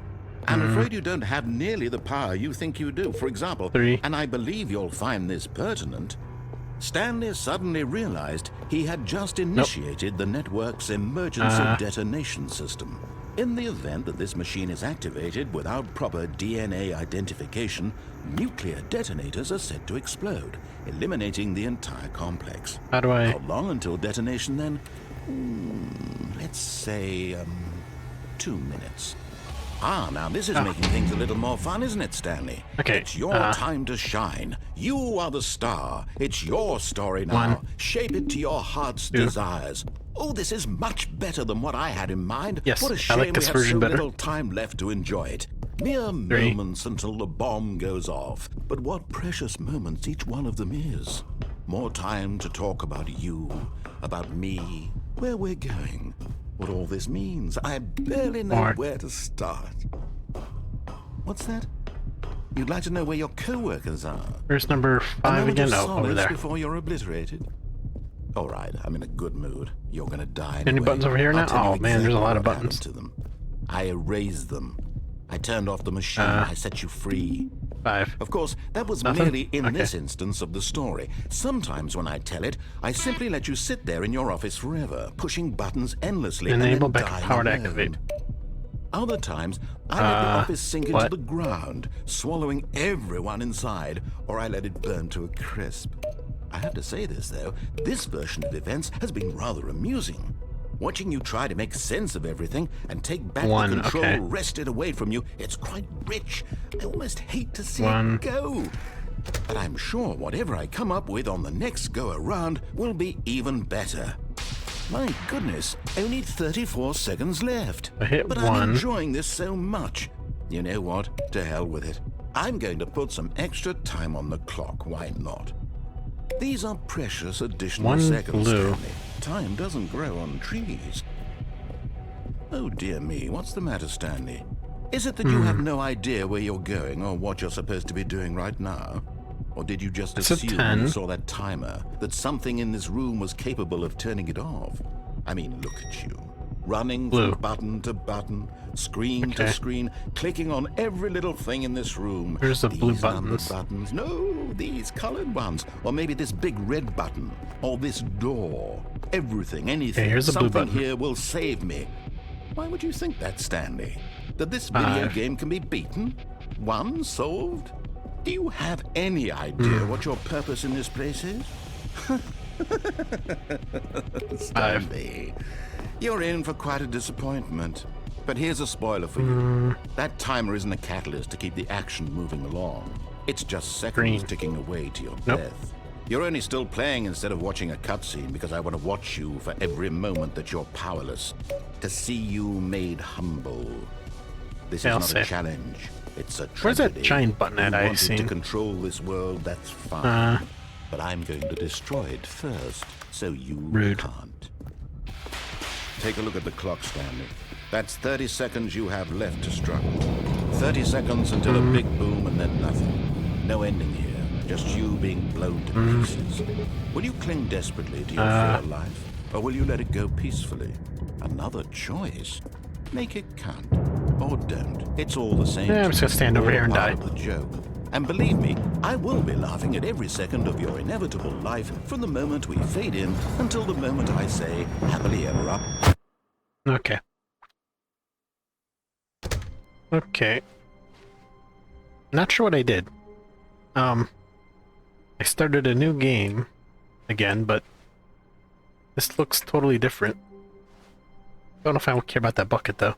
S2: I'm afraid you don't have nearly the power you think you do. For example,
S1: Three.
S2: and I believe you'll find this pertinent, Stanley suddenly realized he had just initiated the network's emergency detonation system. In the event that this machine is activated without proper DNA identification, nuclear detonators are set to explode, eliminating the entire complex.
S1: How do I...
S2: How long until detonation then? Let's say, 2 minutes. Ah, now this is making things a little more fun, isn't it, Stanley?
S1: Okay,
S2: It's your time to shine. You are the star. It's your story now.
S1: One.
S2: Shape it to your heart's desires. Oh, this is much better than what I had in mind.
S1: Yes,
S2: What a
S1: I
S2: shame
S1: like this
S2: we have
S1: version
S2: so
S1: better.
S2: little time left to enjoy it. Mere
S1: Three.
S2: moments until the bomb goes off. But what precious moments each one of them is. More time to talk about you, about me, where we're going, what all this means. I barely know
S1: More.
S2: where to start. What's that? You'd like to know where your co-workers are?
S1: Where's number
S2: A
S1: 5
S2: moment
S1: again?
S2: of
S1: Oh, over
S2: solace
S1: there.
S2: before you're obliterated. All right, I'm in a good mood. You're gonna die
S1: Any
S2: anyway.
S1: buttons over here
S2: I'll
S1: now?
S2: tell you
S1: Oh, man, there's a
S2: exactly
S1: lot of
S2: what happened
S1: buttons.
S2: to them. I erased them. I turned off the machine. I set you free.
S1: 5.
S2: Of course, that was
S1: Nothing?
S2: merely in
S1: Okay.
S2: this instance of the story. Sometimes when I tell it, I simply let you sit there in your office forever, pushing buttons endlessly
S1: Enable
S2: and then
S1: backup
S2: dying
S1: power to
S2: alone.
S1: activate.
S2: Other times, I let the office sink into
S1: what?
S2: the ground, swallowing everyone inside, or I let it burn to a crisp. I have to say this, though, this version of events has been rather amusing. Watching you try to make sense of everything and take back
S1: One,
S2: the control
S1: okay.
S2: wrested away from you, it's quite rich. I almost hate to see
S1: One.
S2: it go. But I'm sure whatever I come up with on the next go-around will be even better. My goodness, only 34 seconds left.
S1: I hit
S2: but
S1: 1.
S2: I'm enjoying this so much. You know what? To hell with it. I'm going to put some extra time on the clock. Why not? These are precious additional
S1: 1
S2: seconds,
S1: blue.
S2: Stanley. Time doesn't grow on trees. Oh dear me, what's the matter, Stanley? Is it that you have no idea where you're going or what you're supposed to be doing right now? Or did you just
S1: It's a
S2: assume
S1: 10.
S2: you saw that timer, that something in this room was capable of turning it off? I mean, look at you. Running
S1: Blue.
S2: from button to button, screen to
S1: Okay.
S2: screen, clicking on every little thing in this room.
S1: Where's the blue
S2: These aren't the
S1: buttons?
S2: buttons. No, these colored ones. Or maybe this big red button. Or this door. Everything, anything.
S1: Okay, here's the blue
S2: Something
S1: button.
S2: here will save me. Why would you think that, Stanley? That this video game can be beaten? Won? Solved? Do you have any idea what your purpose in this place is? Stanley, you're in for quite a disappointment. But here's a spoiler for you. That timer isn't a catalyst to keep the action moving along. It's just seconds
S1: Green.
S2: ticking away to your
S1: Nope.
S2: death. You're only still playing instead of watching a cutscene because I want to watch you for every moment that you're powerless. To see you made humble. This
S1: Yeah,
S2: is
S1: I'll
S2: not
S1: say.
S2: a challenge. It's a tragedy.
S1: Where's that giant button at
S2: You
S1: I
S2: wanted to
S1: seen?
S2: control this world, that's fine. But I'm going to destroy it first, so you
S1: Rude.
S2: can't. Take a look at the clock, Stanley. That's 30 seconds you have left to struggle. 30 seconds until a big boom and then nothing. No ending here.
S3: just you being blown to pieces. Will you cling desperately to your frail life, or will you let it go peacefully? Another choice. Make it count, or don't. It's all the same.
S1: Yeah, I'm just gonna stand over here and die.
S3: Part of the joke. And believe me, I will be laughing at every second of your inevitable life from the moment we fade in until the moment I say, happily ever up.
S1: Okay. Okay. Not sure what I did. I started a new game again, but this looks totally different. Don't know if I care about that bucket though.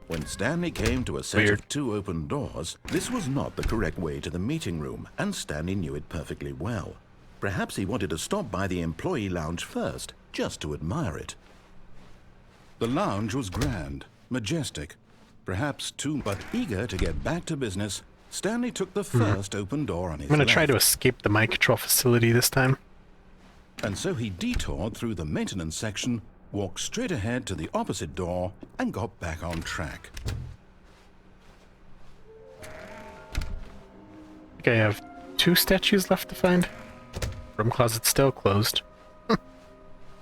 S3: When Stanley came to a set
S1: Weird.
S3: of 2 open doors, this was not the correct way to the meeting room, and Stanley knew it perfectly well. Perhaps he wanted to stop by the employee lounge first, just to admire it. The lounge was grand, majestic, perhaps too, but eager to get back to business, Stanley took the first open door on his
S1: I'm gonna
S3: left.
S1: try to escape the mind control facility this time.
S3: And so he detoured through the maintenance section, walked straight ahead to the opposite door, and got back on track.
S1: I think I have 2 statues left to find. Room closet's still closed.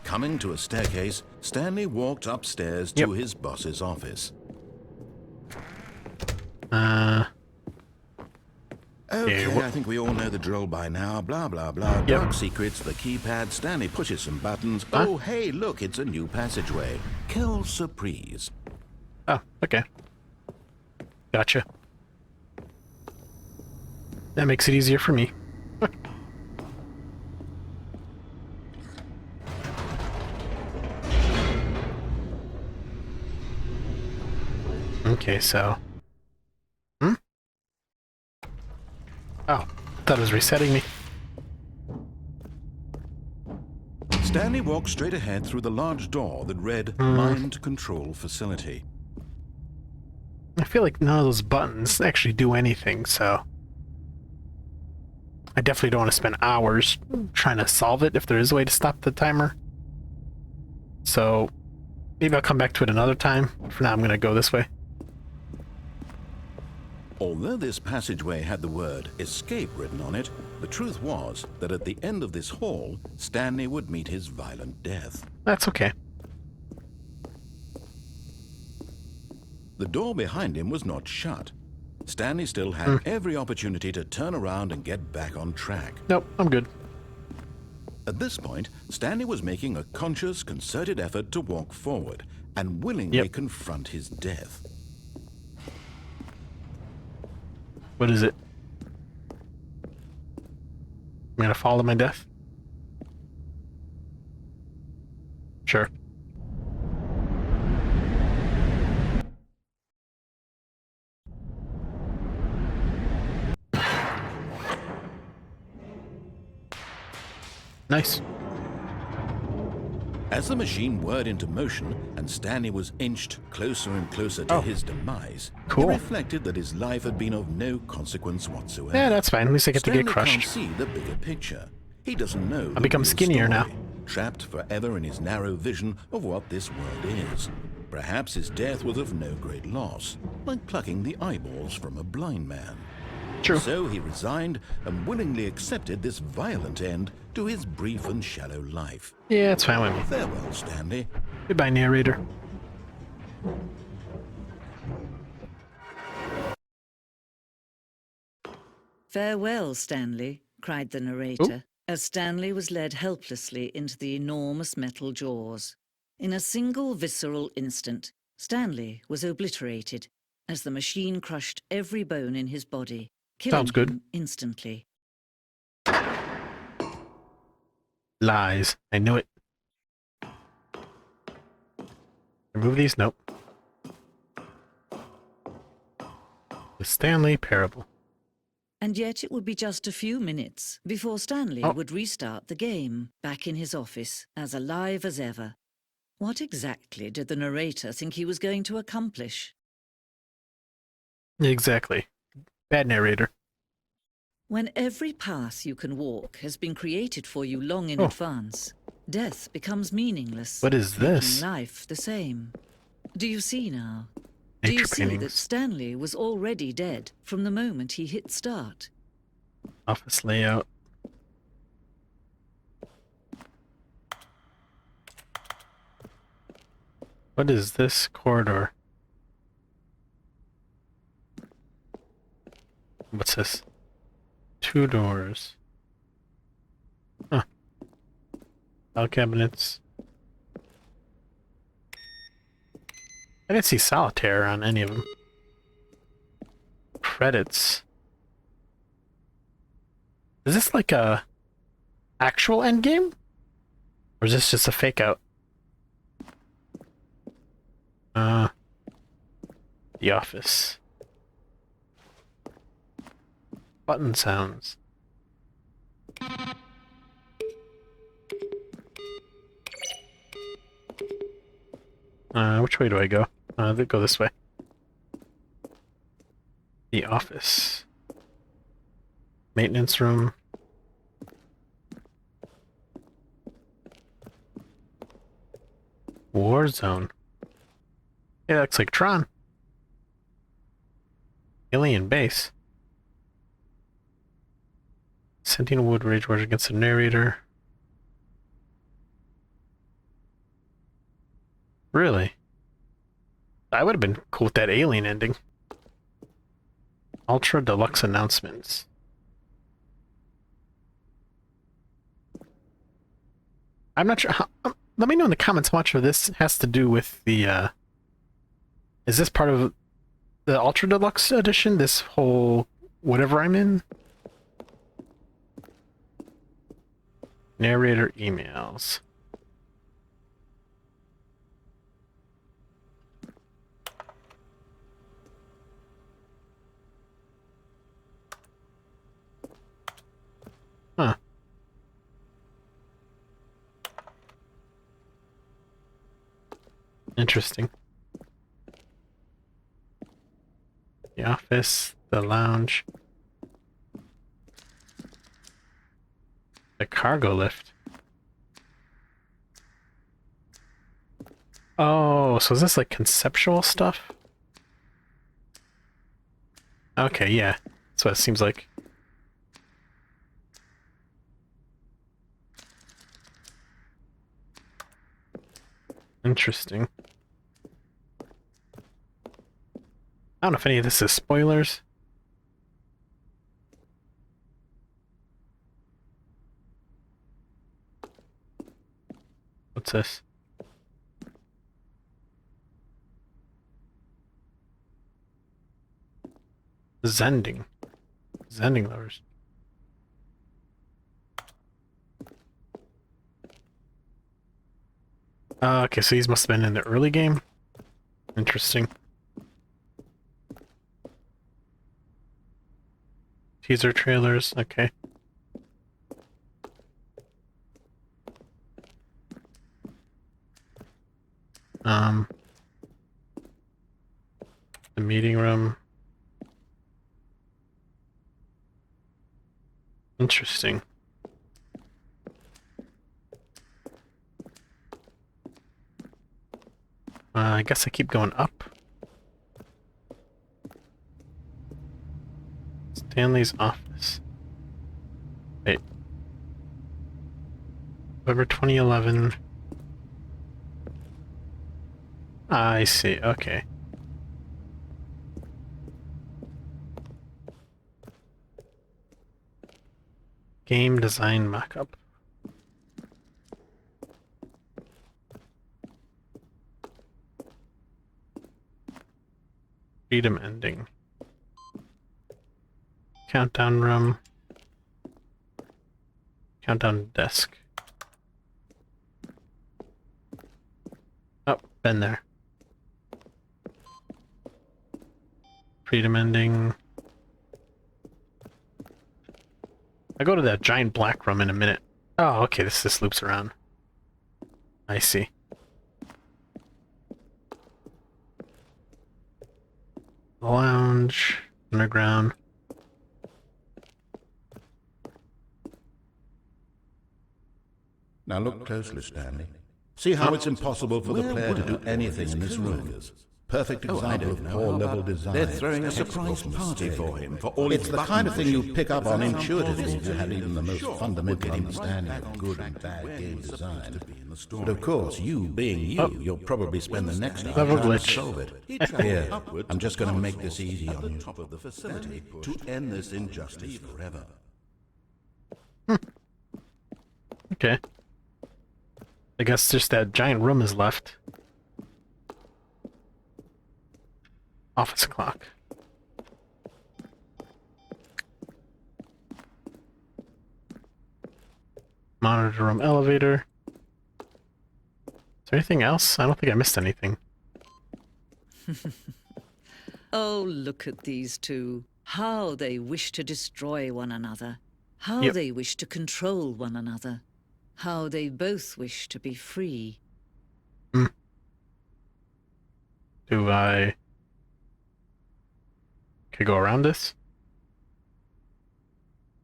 S3: Coming to a staircase, Stanley walked upstairs to his boss's office. Okay, I think we all know the drill by now. Blah, blah, blah. Dark secrets, the keypad. Stanley pushes some buttons. Oh, hey, look, it's a new passageway. Kill surprise.
S1: Oh, okay. Gotcha. That makes it easier for me. Okay, so... Oh, I thought it was resetting me.
S3: Stanley walked straight ahead through the large door that read Mind Control Facility.
S1: I feel like none of those buttons actually do anything, so... I definitely don't want to spend hours trying to solve it if there is a way to stop the timer. So, maybe I'll come back to it another time. For now, I'm going to go this way.
S3: Although this passageway had the word escape written on it, the truth was that at the end of this hall, Stanley would meet his violent death.
S1: That's okay.
S3: The door behind him was not shut. Stanley still had every opportunity to turn around and get back on track.
S1: Nope, I'm good.
S3: At this point, Stanley was making a conscious, concerted effort to walk forward and willingly confront his death.
S1: What is it? I'm gonna fall to my death? Sure. Nice.
S3: As the machine whirred into motion and Stanley was inched closer and closer to his demise,
S1: Cool.
S3: he reflected that his life had been of no consequence whatsoever.
S1: Yeah, that's fine. At least I get to get
S3: Stanley
S1: crushed.
S3: can't see the bigger picture. He doesn't know.
S1: I'll become skinnier now.
S3: Trapped forever in his narrow vision of what this world is. Perhaps his death was of no great loss, like plucking the eyeballs from a blind man.
S1: True.
S3: So he resigned and willingly accepted this violent end to his brief and shallow life.
S1: Yeah, it's fine with me.
S3: Farewell, Stanley.
S1: Goodbye, narrator.
S4: "Farewell, Stanley," cried the narrator, as Stanley was led helplessly into the enormous metal jaws. In a single visceral instant, Stanley was obliterated as the machine crushed every bone in his body, killing
S1: Sounds good.
S4: him instantly.
S1: Lies. I knew it. Remove these? Nope. The Stanley Parable.
S4: And yet it would be just a few minutes before Stanley would restart the game, back in his office, as alive as ever. What exactly did the narrator think he was going to accomplish?
S1: Exactly. Bad narrator.
S4: When every path you can walk has been created for you long in advance, death becomes meaningless.
S1: What is this?
S4: Making life the same. Do you see now? Do
S1: Nature
S4: you see that
S1: paintings.
S4: Stanley was already dead from the moment he hit start?
S1: Office layout. What is this corridor? What's this? 2 doors. Huh. File cabinets. I didn't see solitaire on any of them. Credits. Is this like a actual endgame? Or is this just a fake out? The Office. Button sounds. Which way do I go? Go this way. The Office. Maintenance room. War zone. Yeah, that looks like Tron. Alien base. Sentinel would rage wars against the narrator. Really? I would have been cool with that alien ending. Ultra deluxe announcements. I'm not sure how, let me know in the comments how much of this has to do with the is this part of the Ultra Deluxe edition? This whole whatever I'm in? Narrator emails. Huh. Interesting. The office, the lounge. The cargo lift. Oh, so is this like conceptual stuff? Okay, yeah. That's what it seems like. Interesting. I don't know if any of this is spoilers. What's this? Zending. Zending levers. Okay, so these must have been in the early game. Interesting. Teaser trailers, okay. The meeting room. Interesting. I guess I keep going up. Stanley's office. Wait. November 2011. I see, okay. Game design mockup. Freedom ending. Countdown room. Countdown desk. Oh, been there. Freedom ending. I'll go to that giant black room in a minute. Oh, okay, this loops around. I see. Lounge, underground.
S2: Now look closely, Stanley. See how it's impossible for the player to do anything in this room.
S5: Perfect
S2: Oh, I
S5: example
S2: don't
S5: of
S2: know.
S5: poor
S2: How
S5: level
S2: about
S5: design.
S2: they're throwing a
S5: Textbook
S2: surprise party
S5: mistake.
S2: for him for all
S5: It's
S2: his
S5: the
S2: button
S5: kind of thing you
S2: pushing.
S5: pick up on intuitively if you
S2: Sure,
S5: have even the most
S2: sure.
S5: fundamental
S2: We'll get him right
S5: understanding
S2: back
S5: of
S2: on
S5: good
S2: track
S5: and
S2: to
S5: bad
S2: where he
S5: game
S2: was supposed
S5: design.
S2: to be in the story.
S5: But of course, you being you, you'll probably spend the next hour
S1: Level
S5: trying to
S1: glitch.
S5: solve it.
S2: He traveled
S5: Here,
S2: upward
S5: I'm
S2: to
S5: just
S2: the
S5: going to make
S2: console
S5: this easy
S2: at
S5: on
S2: the
S5: you.
S2: top of the facility to end this injustice forever.
S1: Okay. I guess just that giant room is left. Office clock. Monitor room, elevator. Is there anything else? I don't think I missed anything.
S4: Oh, look at these two. How they wish to destroy one another. How
S1: Yep.
S4: they wish to control one another. How they both wish to be free.
S1: Do I... Could I go around this?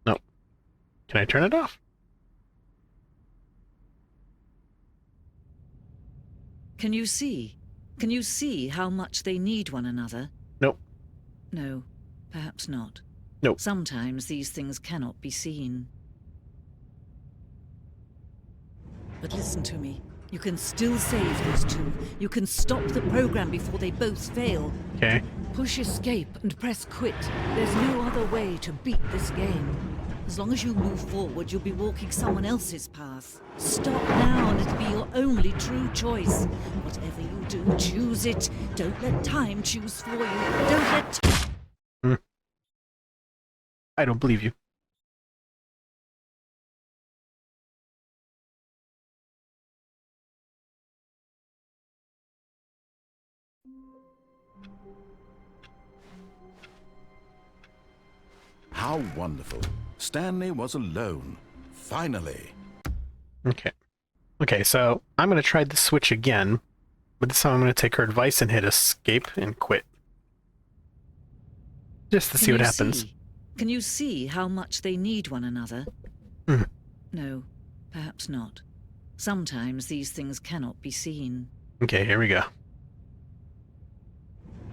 S1: No. Can I turn it off?
S4: Can you see? Can you see how much they need one another?
S1: Nope.
S4: No, perhaps not.
S1: Nope.
S4: Sometimes these things cannot be seen. But listen to me. You can still save these two. You can stop the program before they both fail.
S1: Okay.
S4: Push escape and press quit. There's no other way to beat this game. As long as you move forward, you'll be walking someone else's path. Stop now and it'll be your only true choice. Whatever you do, choose it. Don't let time choose for you. Don't let...
S1: I don't believe you.
S3: How wonderful. Stanley was alone. Finally.
S1: Okay. Okay, so I'm going to try the switch again, but this time I'm going to take her advice and hit escape and quit. Just to see what happens.
S4: Can you see how much they need one another?
S1: Hmm.
S4: No, perhaps not. Sometimes these things cannot be seen.
S1: Okay, here we go.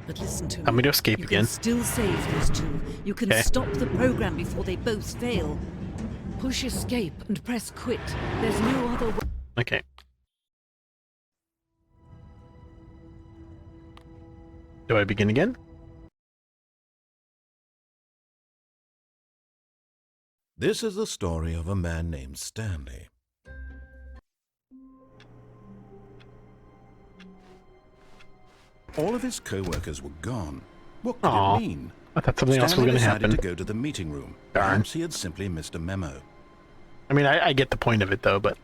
S4: But listen to me.
S1: I'm going to escape
S4: You
S1: again.
S4: can still save these two. You can
S1: Okay.
S4: stop the program before they both fail. Push escape and press quit. There's no other way.
S1: Okay. Do I begin again?
S3: This is the story of a man named Stanley. All of his co-workers were gone. What could
S1: Aw,
S3: it mean?
S1: I thought something else was
S3: Stanley
S1: going to
S3: decided
S1: happen.
S3: to go to the meeting room.
S1: Darn.
S3: Perhaps he had simply missed a memo.
S1: I mean, I get the point of it, though, but...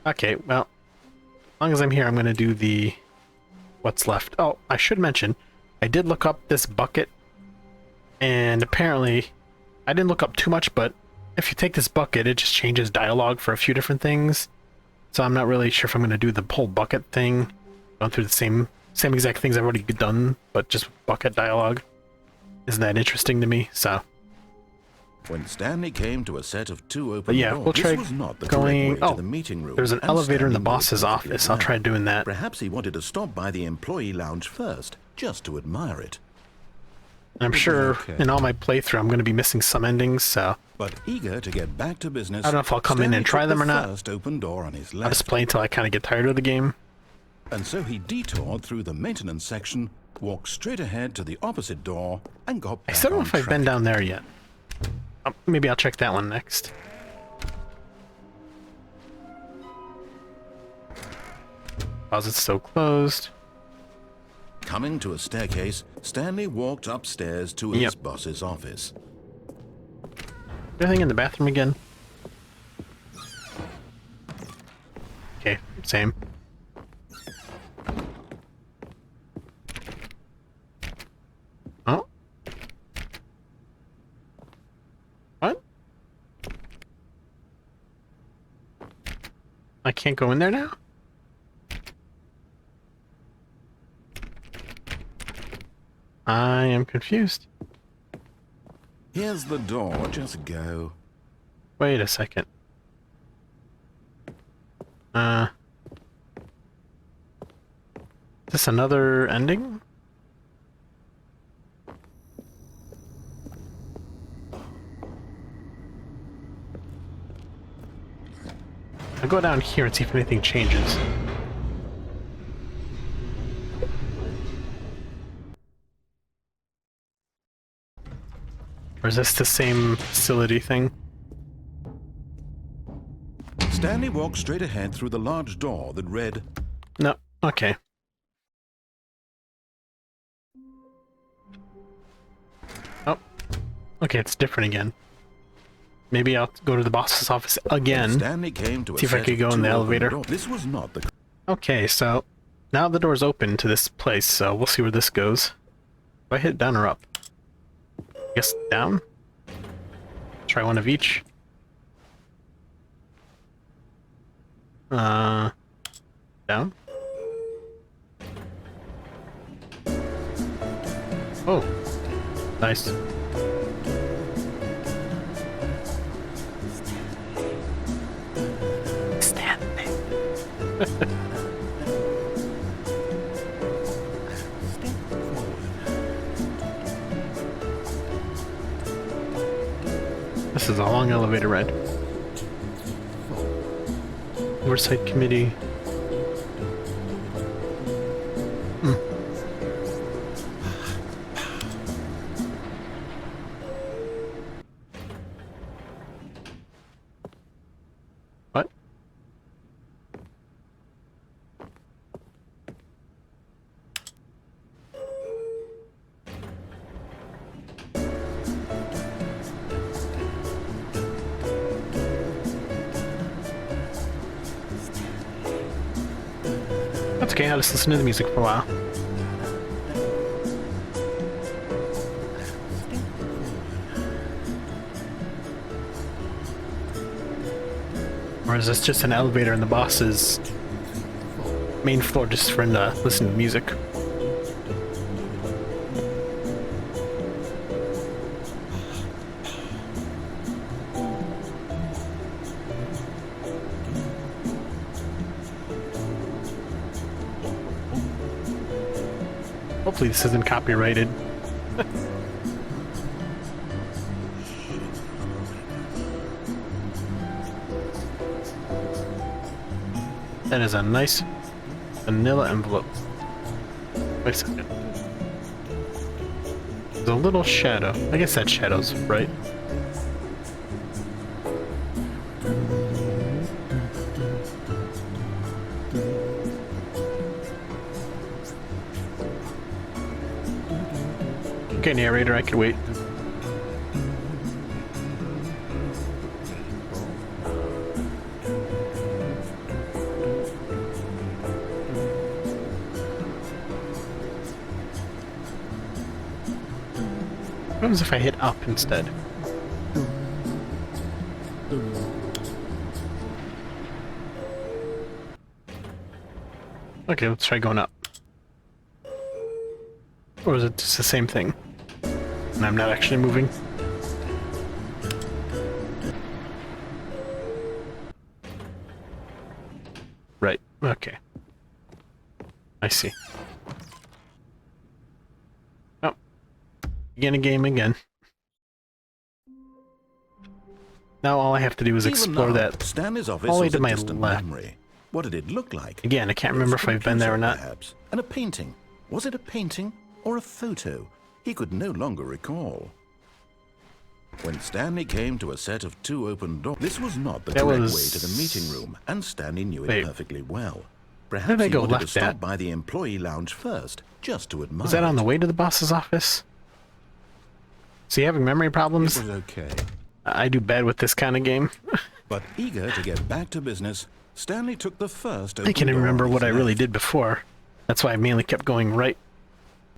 S1: Okay, well... As long as I'm here, I'm going to do the... What's left. Oh, I should mention, I did look up this bucket, and apparently... I didn't look up too much, but if you take this bucket, it just changes dialogue for a few different things. So I'm not really sure if I'm going to do the whole bucket thing, going through the same exact things I've already done, but just bucket dialogue. Isn't that interesting to me? So...
S3: When Stanley came to a set of two open
S1: But yeah,
S3: doors,
S1: we'll try
S3: this was not the
S1: going...
S3: correct way
S1: Oh,
S3: to the meeting room.
S1: there's an
S3: and
S1: elevator in the
S3: Stanley
S1: boss's
S3: knew perfectly
S1: office. I'll
S3: well.
S1: try doing that.
S3: Perhaps he wanted to stop by the employee lounge first, just to admire it.
S1: I'm sure
S3: okay.
S1: in all my playthrough I'm going to be missing some endings, so
S3: But eager to get back to business,
S1: I don't know if I'll come in and
S3: Stanley
S1: try
S3: took
S1: them
S3: the
S1: or not.
S3: First open door on his
S1: I'll
S3: left,
S1: just play until I kind of get tired of the game.
S3: and so he detoured through the maintenance section, walked straight ahead to the opposite door, and got
S1: I
S3: back
S1: still don't know
S3: on
S1: if I've been
S3: track.
S1: down there yet. Maybe I'll check that one next. Closet's still closed.
S3: Coming to a staircase, Stanley walked upstairs to
S1: Yep.
S3: his boss's office.
S1: Anything in the bathroom again? Okay, same. Oh. What? I can't go in there now? I am confused.
S3: Here's the door, just go.
S1: Wait a second. Is this another ending? I'll go down here and see if anything changes. Or is this the same facility thing?
S3: Stanley walked straight ahead through the large door that read,
S1: No. Okay. Oh. Okay, it's different again. Maybe I'll go to the boss's office again.
S3: Stanley came to
S1: See if I could go in the elevator.
S3: This was not the...
S1: Okay, so now the door's open to this place, so we'll see where this goes. Do I hit down or up? I guess down? Try one of each. Down? Oh, nice. Stanley. This is a long elevator ride. Oversight committee. What? That's okay, I'll just listen to the music for a while. Or is this just an elevator in the boss's main floor just for him to listen to music? Hopefully this isn't copyrighted. That is a nice vanilla envelope. Wait a second. There's a little shadow. I guess that shadow's right. Okay, narrator, I could wait. What happens if I hit up instead? Okay, let's try going up. Or is it just the same thing? And I'm not actually moving? Right, okay. I see. Oh. Begin a game again. Now all I have to do is explore that
S3: Stanley's office
S1: all the way
S3: was
S1: to
S3: a
S1: my
S3: distant
S1: left.
S3: memory. What did it look like?
S1: Again, I can't remember if I've been there or not.
S3: Perhaps. And a painting. Was it a painting or a photo? He could no longer recall. When Stanley came to a set of two open doors, this was not the correct way to the meeting room, and Stanley knew it perfectly well. Perhaps he wanted to stop by the employee lounge first, just to admire.
S1: Was that on the way to the boss's office? Is he having memory problems?
S3: It was okay.
S1: I do bad with this kind of game.
S3: But eager to get back to business, Stanley took the first open
S1: I can't even
S3: door
S1: remember
S3: on
S1: what I
S3: his
S1: really
S3: left.
S1: did before. That's why I mainly kept going right.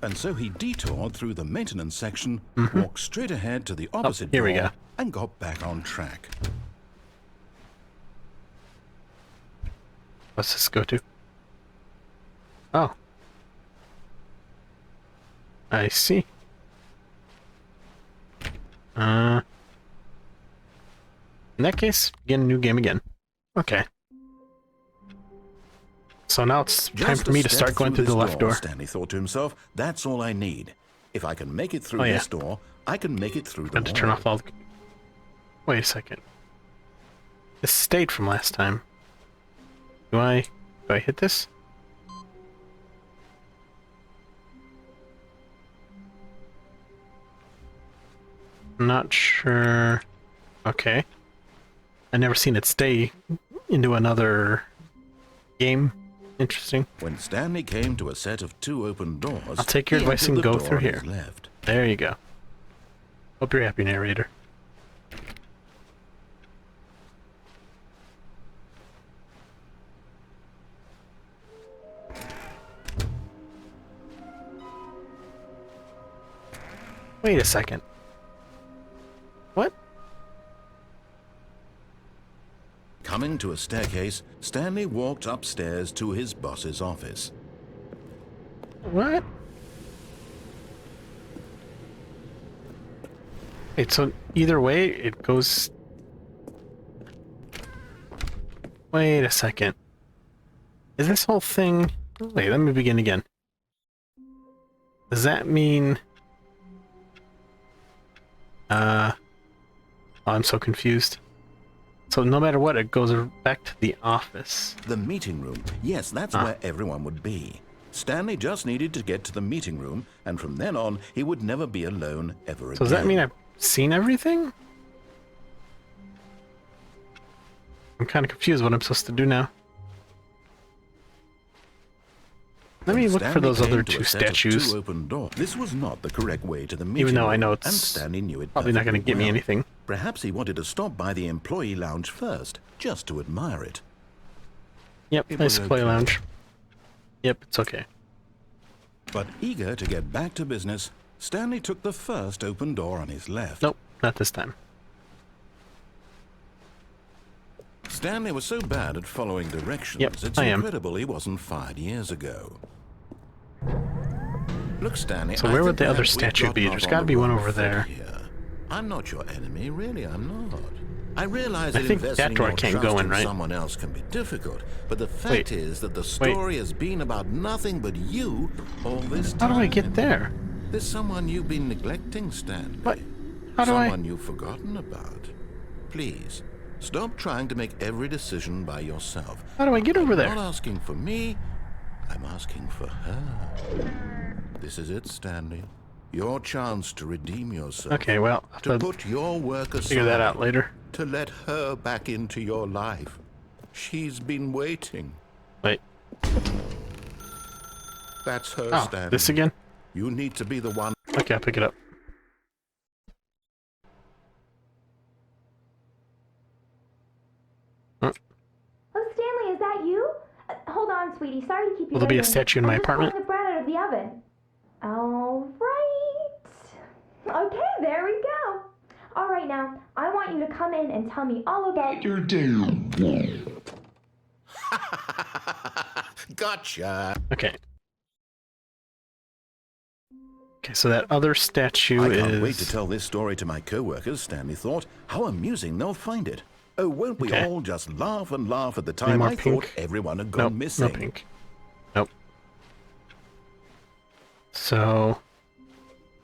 S3: And so he detoured through the maintenance section, walked straight ahead to the opposite
S1: here we
S3: door,
S1: go.
S3: and got back on track.
S1: What's this go to? Oh. I see. In that case, begin a new game again. Okay. So now it's time
S3: Just
S1: for
S3: a
S1: me to
S3: step
S1: start going through the
S3: this
S1: left door.
S3: Stanley thought to himself, that's all I need. If I can make it through this door, I can make it through the
S1: Got to turn
S3: wall.
S1: off all the... Wait a second. This stayed from last time. Do I hit this? I'm not sure. Okay. I've never seen it stay into another game. Interesting.
S3: When Stanley came to a set of 2 open doors,
S1: I'll take your
S3: he
S1: advice
S3: entered
S1: and
S3: the
S1: go
S3: door
S1: through
S3: on
S1: here.
S3: his left.
S1: There you go. Hope you're happy, narrator. Wait a second. What?
S3: Coming to a staircase, Stanley walked upstairs to his boss's office.
S1: What? Wait, so either way, it goes... Wait a second. Is this whole thing... Wait, let me begin again. Does that mean... Oh, I'm so confused. So no matter what, it goes back to the office.
S3: The meeting room. Yes, that's where everyone would be. Stanley just needed to get to the meeting room, and from then on, he would never be alone ever again.
S1: So does that mean I've seen everything? I'm kind of confused what I'm supposed to do now. Let me look for those other 2 statues.
S3: This was not the correct way to the meeting
S1: Even though I know
S3: room,
S1: it's
S3: and Stanley knew it
S1: probably not going to
S3: perfectly
S1: get me
S3: well.
S1: anything.
S3: Perhaps he wanted to stop by the employee lounge first, just to admire it.
S1: Yep,
S3: It
S1: nice
S3: was
S1: play
S3: okay.
S1: lounge. Yep, it's okay.
S3: But eager to get back to business, Stanley took the first open door on his left.
S1: Nope, not this time.
S3: Stanley was so bad at following directions,
S1: Yep,
S3: it's
S1: I am.
S3: incredible he wasn't fired years ago. Look, Stanley,
S1: So
S3: I
S1: where
S3: think
S1: would the other
S3: perhaps we've
S1: statue be?
S3: gotten
S1: There's
S3: off
S1: got to
S3: on
S1: be
S3: the
S1: one
S3: wrong
S1: over
S3: foot
S1: there.
S3: here. I'm not your enemy, really, I'm not. I realize
S1: I
S3: that
S1: think
S3: investing
S1: that door
S3: your
S1: can't
S3: trust
S1: go in, right?
S3: someone else can be difficult, but the fact is that the story has been about nothing but you all this
S1: How
S3: time.
S1: do I get there?
S3: There's someone you've been neglecting, Stanley.
S1: What? How do
S3: Someone you've forgotten about. Please, stop trying to make every decision by yourself.
S1: How do I get over
S3: I'm
S1: there?
S3: not asking for me, I'm asking for her. This is it, Stanley. Your chance to redeem yourself.
S1: Okay, well, I'll
S3: To
S1: have to
S3: put your work aside.
S1: figure that out later.
S3: To let her back into your life. She's been waiting.
S1: Wait.
S3: That's her,
S1: Oh,
S3: Stanley.
S1: this again?
S3: You need to be the one.
S1: Okay, I'll pick it up.
S6: Oh, Stanley, is that you? Hold on, sweetie. Sorry to keep you
S1: Will there be a
S6: waiting.
S1: statue in my
S6: I'm just
S1: apartment?
S6: pulling the bread out of the oven. All right. Okay, there we go. All right, now, I want you to come in and tell me all about your day.
S3: Gotcha.
S1: Okay. Okay, so that other statue
S3: I
S1: is...
S3: can't wait to tell this story to my co-workers, Stanley thought. How amusing they'll find it. Oh, won't we
S1: Okay.
S3: all just laugh and laugh at the
S1: Any
S3: time
S1: more
S3: I
S1: pink?
S3: thought everyone had
S1: Nope,
S3: gone missing?
S1: no pink. Nope. So,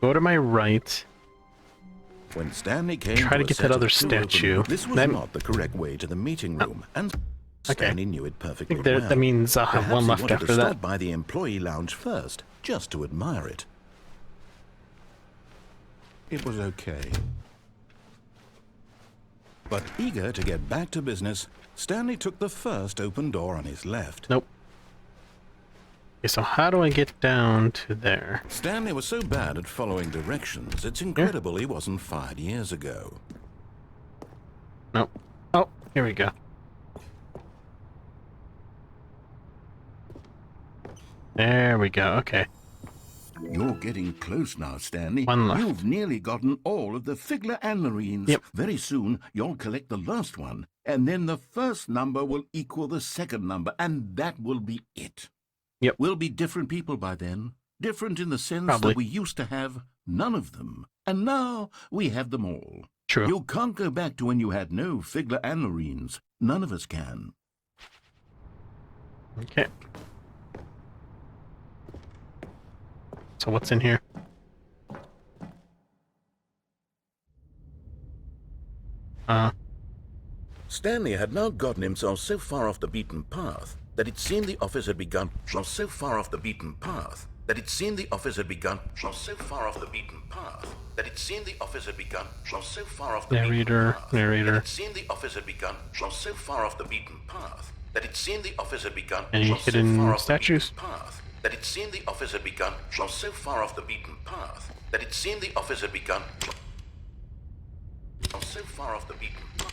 S1: go to my right.
S3: When Stanley came
S1: Try to
S3: a
S1: get
S3: set
S1: that other
S3: of 2 open
S1: statue.
S3: this was
S1: That-
S3: not the correct way to the meeting room, and Stanley knew it
S1: I
S3: perfectly
S1: think there,
S3: well.
S1: that means I'll have
S3: Perhaps
S1: one
S3: he
S1: left
S3: wanted
S1: after
S3: to
S1: that.
S3: stop by the employee lounge first, just to admire it. It was okay. But eager to get back to business, Stanley took the first open door on his left.
S1: Nope. Okay, so how do I get down to there?
S3: Stanley was so bad at following directions, it's incredible he wasn't fired years ago.
S1: Nope. Oh, here we go. There we go, okay.
S2: You're getting close now, Stanley.
S1: One left.
S2: You've nearly gotten all of the Figler anarines.
S1: Yep.
S2: Very soon, you'll collect the last one, and then the first number will equal the second number, and that will be it.
S1: Yep.
S2: We'll be different people by then. Different in the sense
S1: Probably.
S2: that we used to have none of them, and now we have them all.
S1: True.
S2: You can't go back to when you had no Figler anarines. None of us can.
S1: Okay. So what's in here?
S2: Stanley had now gotten himself so far off the beaten path that it seemed the office had begun so far off the beaten path that it seemed the office had begun so far off the beaten path that it seemed the office had begun so far off the
S1: Narrator, narrator.
S2: it seemed the office had begun so far off the beaten path that it seemed the office had begun
S1: Any hidden statues?
S2: path that it seemed the office had begun so far off the beaten path that it seemed the office had begun so far off the beaten path.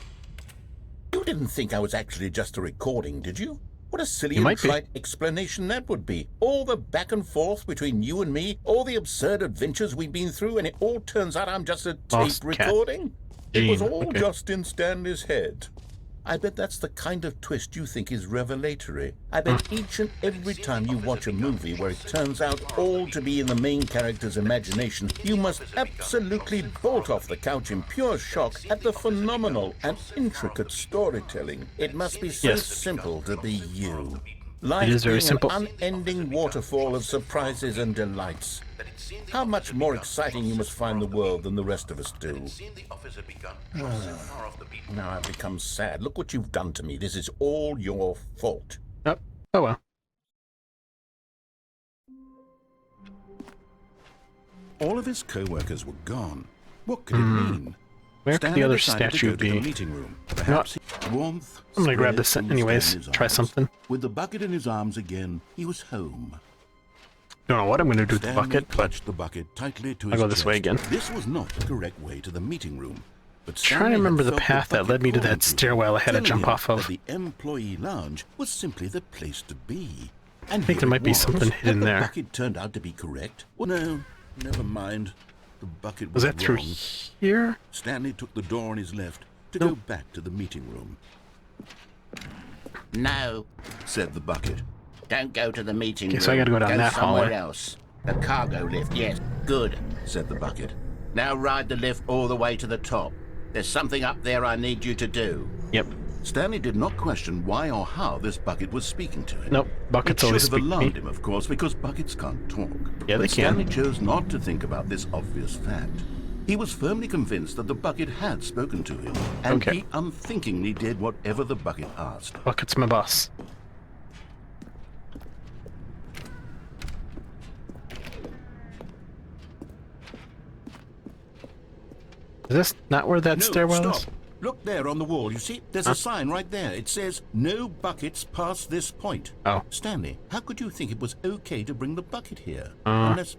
S5: You didn't think I was actually just a recording, did you? What a silly
S1: You
S5: and
S1: might be.
S5: trite explanation that would be. All the back and forth between you and me, all the absurd adventures we've been through, and it all turns out I'm just a
S1: Lost
S5: tape
S1: cat.
S5: recording? It was
S1: Gene,
S5: all
S1: okay.
S5: just in Stanley's head. I bet that's the kind of twist you think is revelatory. I bet each and every time you watch a movie where it turns out all to be in the main character's imagination, you must absolutely bolt off the couch in pure shock at the phenomenal and intricate storytelling. It must be so
S1: Yes.
S5: simple to be you. Life
S1: It is very
S5: being
S1: simple.
S5: an unending waterfall of surprises and delights. How much more exciting you must find the world than the rest of us do. Now I've become sad. Look what you've done to me. This is all your fault.
S1: Oh, oh well.
S3: All of his co-workers were gone. What could it mean?
S1: Where could
S3: Stanley
S1: the other
S3: decided to
S1: statue
S3: go to the
S1: be?
S3: meeting room. Perhaps
S2: Warmth.
S1: I'm gonna grab
S2: spread
S1: this
S2: from
S1: anyways.
S2: Stanley's
S1: Try
S2: eyes.
S1: something.
S2: With the bucket in his arms again, he was home.
S1: Don't know what I'm gonna do with the
S2: Stanley
S1: bucket, but
S2: clutched the bucket tightly to his
S1: I'll go this
S2: chest.
S1: way again.
S2: This was not the correct way to the meeting room. But
S1: trying
S2: Stanley
S1: to remember
S2: had
S1: the
S2: felt
S1: path that
S2: bucket
S1: led me to
S2: calling
S1: that
S2: him,
S1: stairwell I had to
S2: telling
S1: jump
S2: him
S1: off of.
S2: that the employee lounge was simply the place to be. And
S1: I think
S2: here
S1: there might
S2: it
S1: be
S2: was.
S1: something
S2: Had
S1: hidden
S2: the
S1: there.
S2: bucket turned out to be correct? Well, no, never mind. The bucket
S1: Was that through
S2: wrong.
S1: here?
S2: Stanley took the door on his left to
S1: Nope.
S2: go back to the meeting room.
S5: No,
S2: Said the bucket.
S5: don't go to the meeting room.
S1: Okay, so I gotta go down that
S5: somewhere
S1: hallway.
S5: else. The cargo lift, yes. Good.
S2: Said the bucket.
S5: Now ride the lift all the way to the top. There's something up there I need you to do.
S1: Yep.
S2: Stanley did not question why or how this bucket was speaking to him.
S1: Nope. Buckets
S2: It
S1: always
S2: should have
S1: speak to
S2: alarmed
S1: me.
S2: him, of course, because buckets can't talk.
S1: Yeah, they
S2: but Stanley
S1: can.
S2: chose not to think about this obvious fact. He was firmly convinced that the bucket had spoken to him, and
S1: Okay.
S2: he unthinkingly did whatever the bucket asked.
S1: Bucket's my boss. Is this not where that
S2: No,
S1: stairwell
S2: stop.
S1: is?
S2: Look there on the wall, you see? There's a sign right there. It says, no buckets past this point.
S1: Oh.
S2: Stanley, how could you think it was okay to bring the bucket here? Unless...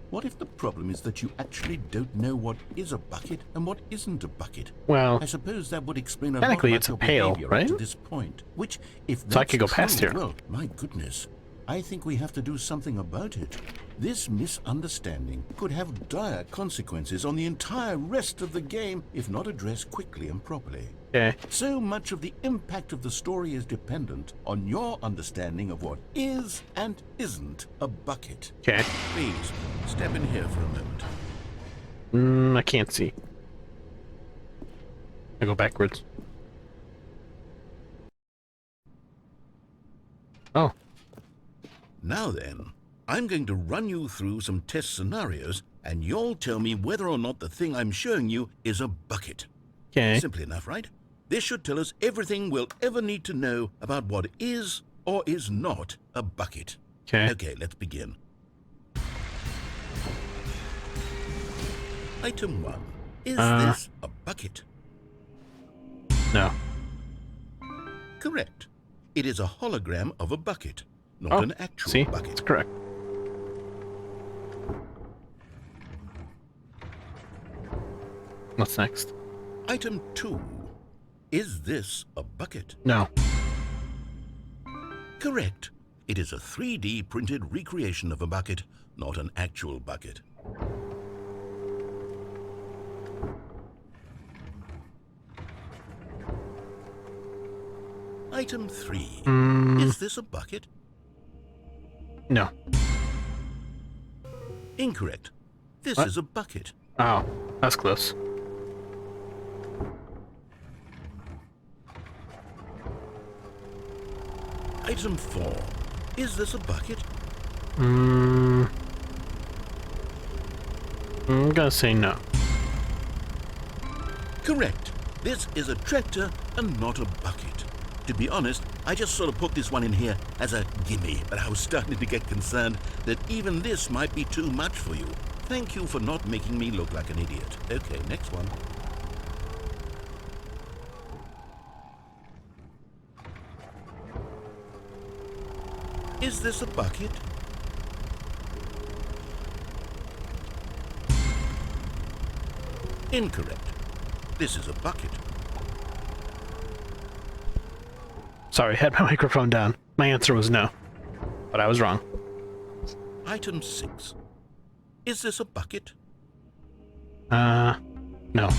S2: What if the problem is that you actually don't know what is a bucket and what isn't a bucket?
S1: Well,
S2: I suppose that would explain a lot
S1: technically
S2: about
S1: it's a
S2: your
S1: pail,
S2: behavior up
S1: right?
S2: to this point. Which, if that's
S1: So I could go past
S2: true,
S1: here.
S2: well, my goodness, I think we have to do something about it. This misunderstanding could have dire consequences on the entire rest of the game if not addressed quickly and properly.
S1: okay.
S2: So much of the impact of the story is dependent on your understanding of what is and isn't a bucket.
S1: Okay.
S2: Please, step in here for a moment.
S1: I can't see. I go backwards. Oh.
S2: Now then, I'm going to run you through some test scenarios, and you'll tell me whether or not the thing I'm showing you is a bucket.
S1: Okay.
S2: Simple enough, right? This should tell us everything we'll ever need to know about what is or is not a bucket.
S1: Okay.
S2: Okay, let's begin. Item 1. Is this a bucket?
S1: No.
S2: Correct. It is a hologram of a bucket, not
S1: Oh,
S2: an actual
S1: see?
S2: bucket.
S1: It's correct. What's next?
S2: Item 2. Is this a bucket?
S1: No.
S2: Correct. It is a 3D printed recreation of a bucket, not an actual bucket. Item 3. Is this a bucket?
S1: No.
S2: Incorrect. This
S1: What?
S2: is a bucket.
S1: Oh, that's close.
S2: Item 4. Is this a bucket?
S1: I'm gonna say no.
S2: Correct. This is a tractor and not a bucket. To be honest, I just sort of put this one in here as a gimme, but I was starting to get concerned that even this might be too much for you. Thank you for not making me look like an idiot. Okay, next one. Is this a bucket? Incorrect. This is a bucket.
S1: Sorry, I had my microphone down. My answer was no, but I was wrong.
S2: Item 6. Is this a bucket?
S1: No.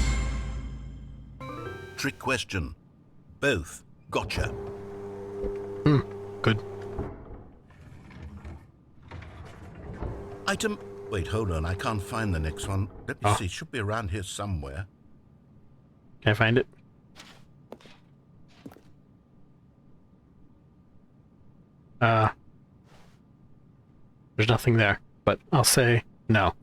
S2: Trick question. Both. Gotcha.
S1: Good.
S2: Item... Wait, hold on. I can't find the next one. Let me see. It should be around here somewhere.
S1: Can I find it? There's nothing there, but I'll say no.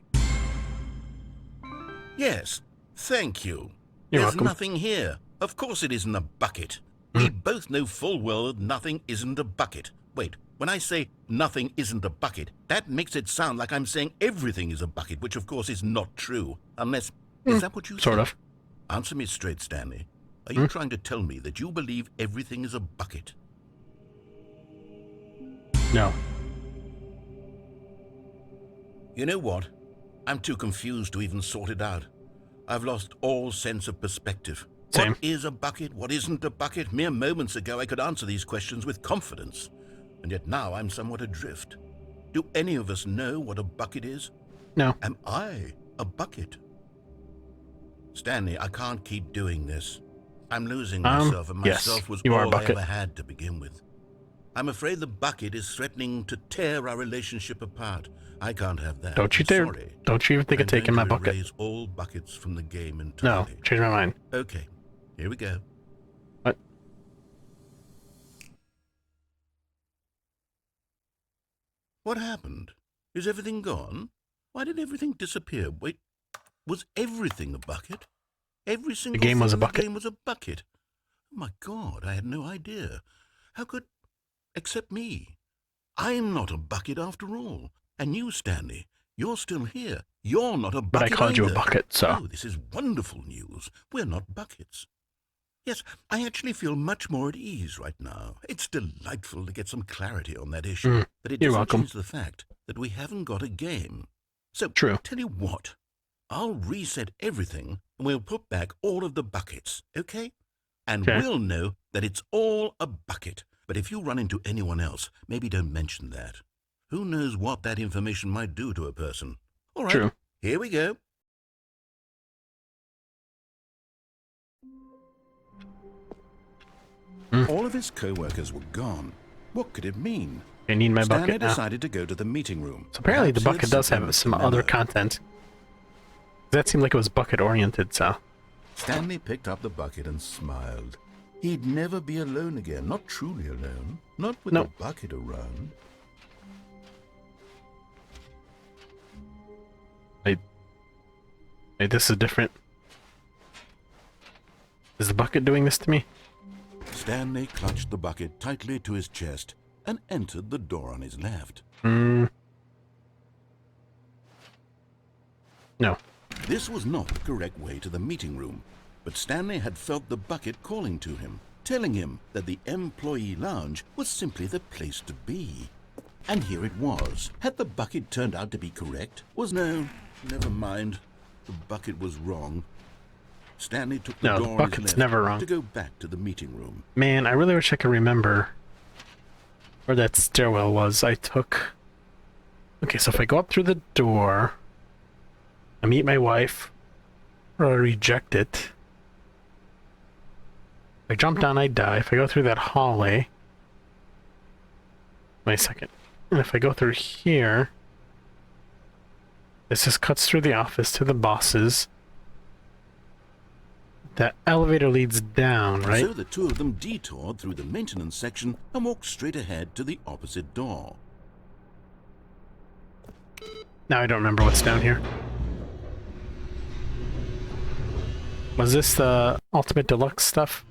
S2: Yes. Thank you.
S1: You're
S2: There's
S1: welcome.
S2: nothing here. Of course it isn't a bucket. We both know full well that nothing isn't a bucket. Wait, when I say nothing isn't a bucket, that makes it sound like I'm saying everything is a bucket, which of course is not true. Unless... Is that what you
S1: Sort
S2: think?
S1: of.
S2: Answer me straight, Stanley. Are you trying to tell me that you believe everything is a bucket?
S1: No.
S2: You know what? I'm too confused to even sort it out. I've lost all sense of perspective.
S1: Same.
S2: What is a bucket? What isn't a bucket? Mere moments ago I could answer these questions with confidence. And yet now I'm somewhat adrift. Do any of us know what a bucket is?
S1: No.
S2: Am I a bucket? Stanley, I can't keep doing this. I'm losing myself, and
S1: yes,
S2: myself was
S1: you are a
S2: all I
S1: bucket.
S2: ever had to begin with. I'm afraid the bucket is threatening to tear our relationship apart. I can't have that.
S1: Don't you
S2: I'm
S1: dare.
S2: sorry.
S1: Don't you even think of
S2: I'm
S1: taking
S2: going
S1: my
S2: to
S1: bucket.
S2: erase all buckets from the game
S1: No,
S2: entirely.
S1: change my mind.
S2: Okay, here we go.
S1: What?
S2: What happened? Is everything gone? Why did everything disappear? Wait, was everything a bucket? Every single
S1: game was
S2: thing
S1: a
S2: in the
S1: bucket.
S2: game was a bucket. Oh my God, I had no idea. How could... Except me. I'm not a bucket after all. And you, Stanley, you're still here. You're not a bucket
S1: But I called you a
S2: either.
S1: bucket, so...
S2: Oh, this is wonderful news. We're not buckets. Yes, I actually feel much more at ease right now. It's delightful to get some clarity on that issue. But it
S1: You're
S2: doesn't
S1: welcome.
S2: change the fact that we haven't got a game. So,
S1: True.
S2: tell you what. I'll reset everything, and we'll put back all of the buckets, okay? And
S1: Okay.
S2: we'll know that it's all a bucket. But if you run into anyone else, maybe don't mention that. Who knows what that information might do to a person? All right,
S1: True.
S2: here we go.
S3: All of his co-workers were gone. What could it mean?
S1: I need my
S3: Stanley
S1: bucket now.
S3: decided to go to the meeting room.
S1: So apparently the
S3: Perhaps he had
S1: bucket does
S3: something
S1: have
S3: with
S1: some
S3: the
S1: other
S3: memo.
S1: content. That seemed like it was bucket oriented, so...
S5: Stanley picked up the bucket and smiled. He'd never be alone again, not truly alone, not with
S1: No.
S5: the bucket around.
S1: Hey, this is different. Is the bucket doing this to me?
S2: Stanley clutched the bucket tightly to his chest and entered the door on his left.
S1: No.
S2: This was not the correct way to the meeting room, but Stanley had felt the bucket calling to him, telling him that the employee lounge was simply the place to be. And here it was. Had the bucket turned out to be correct? No, never mind. The bucket was wrong. Stanley took the
S1: No, the
S2: door on his
S1: bucket's
S2: left
S1: never wrong.
S2: to go back to the meeting room.
S1: Man, I really wish I could remember where that stairwell was. I took... Okay, so if I go up through the door, I meet my wife, or I reject it. If I jump down, I die. If I go through that hallway... Wait a second. And if I go through here... This just cuts through the office to the bosses. That elevator leads down, right?
S2: So the two of them detoured through the maintenance section and walked straight ahead to the opposite door.
S1: Now I don't remember what's down here. Was this the Ultimate Deluxe stuff?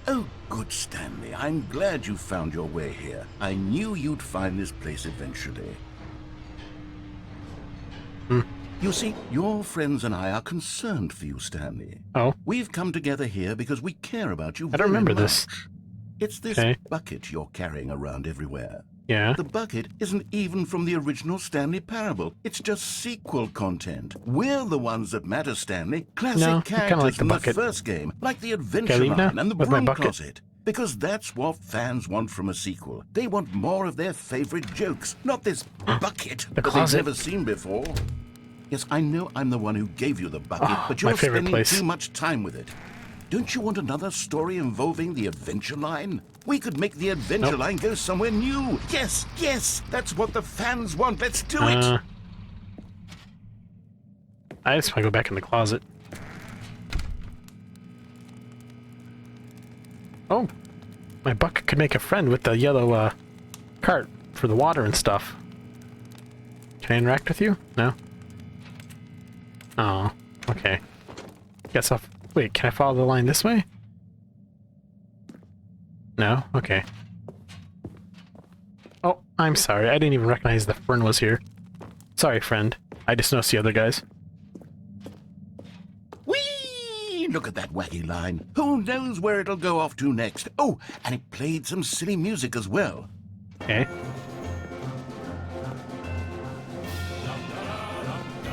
S5: Oh, good Stanley. I'm glad you found your way here. I knew you'd find this place eventually. You see, your friends and I are concerned for you, Stanley.
S1: Oh.
S5: We've come together here because we care about you
S1: I don't remember
S5: very
S1: this.
S5: much. It's this
S1: Okay.
S5: bucket you're carrying around everywhere.
S1: Yeah.
S5: The bucket isn't even from the original Stanley Parable. It's just sequel content. We're the ones that matter, Stanley. Classic
S1: No, I kinda
S5: characters
S1: like the
S5: from the
S1: bucket.
S5: first game, like the Adventure
S1: Can I leave now?
S5: Line and the
S1: With my
S5: Broom
S1: bucket?
S5: Closet. Because that's what fans want from a sequel. They want more of their favorite jokes, not this bucket that they've
S1: closet.
S5: never seen before. Yes, I know I'm the one who gave you the bucket,
S1: Oh,
S5: but
S1: my
S5: you're
S1: favorite
S5: spending
S1: place.
S5: too much time with it. Don't you want another story involving the Adventure Line? We could make the Adventure
S1: Nope.
S5: Line go somewhere new. Yes, yes, that's what the fans want. Let's do it.
S1: I just want to go back in the closet. Oh, my bucket could make a friend with the yellow cart for the water and stuff. Can I interact with you? No? Oh, okay. Guess I'll... Wait, can I follow the line this way? No? Okay. Oh, I'm sorry. I didn't even recognize the friend was here. Sorry, friend. I just noticed the other guys.
S5: Whee! Look at that wacky line. Who knows where it'll go off to next? Oh, and it played some silly music as well.
S1: Okay.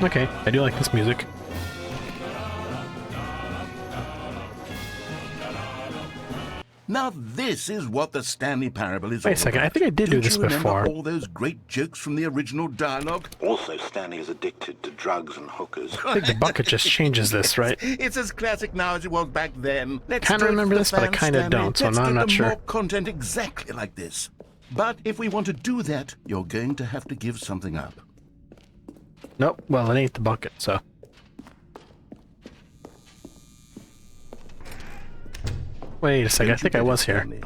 S1: Okay, I do like this music.
S5: Now this is what the Stanley Parable is
S1: Wait
S5: all
S1: a second, I
S5: about.
S1: think I did do
S5: Don't
S1: this
S5: you remember
S1: before.
S5: all those great jokes from the original dialogue?
S7: Also, Stanley is addicted to drugs and hookers.
S1: I think the bucket just changes this, right?
S5: It's as classic now as it was back then. Let's
S1: Kinda
S5: do it
S1: remember
S5: for the
S1: this, but I
S5: fans,
S1: kinda
S5: Stanley.
S1: don't, so
S5: Let's
S1: now I'm
S5: give
S1: not
S5: them
S1: sure.
S5: more content exactly like this. But if we want to do that, you're going to have to give something up.
S1: Nope, well, it ain't the bucket, so... Wait a second, I
S5: Don't you
S1: think I
S5: get it,
S1: was here.
S5: Stanley?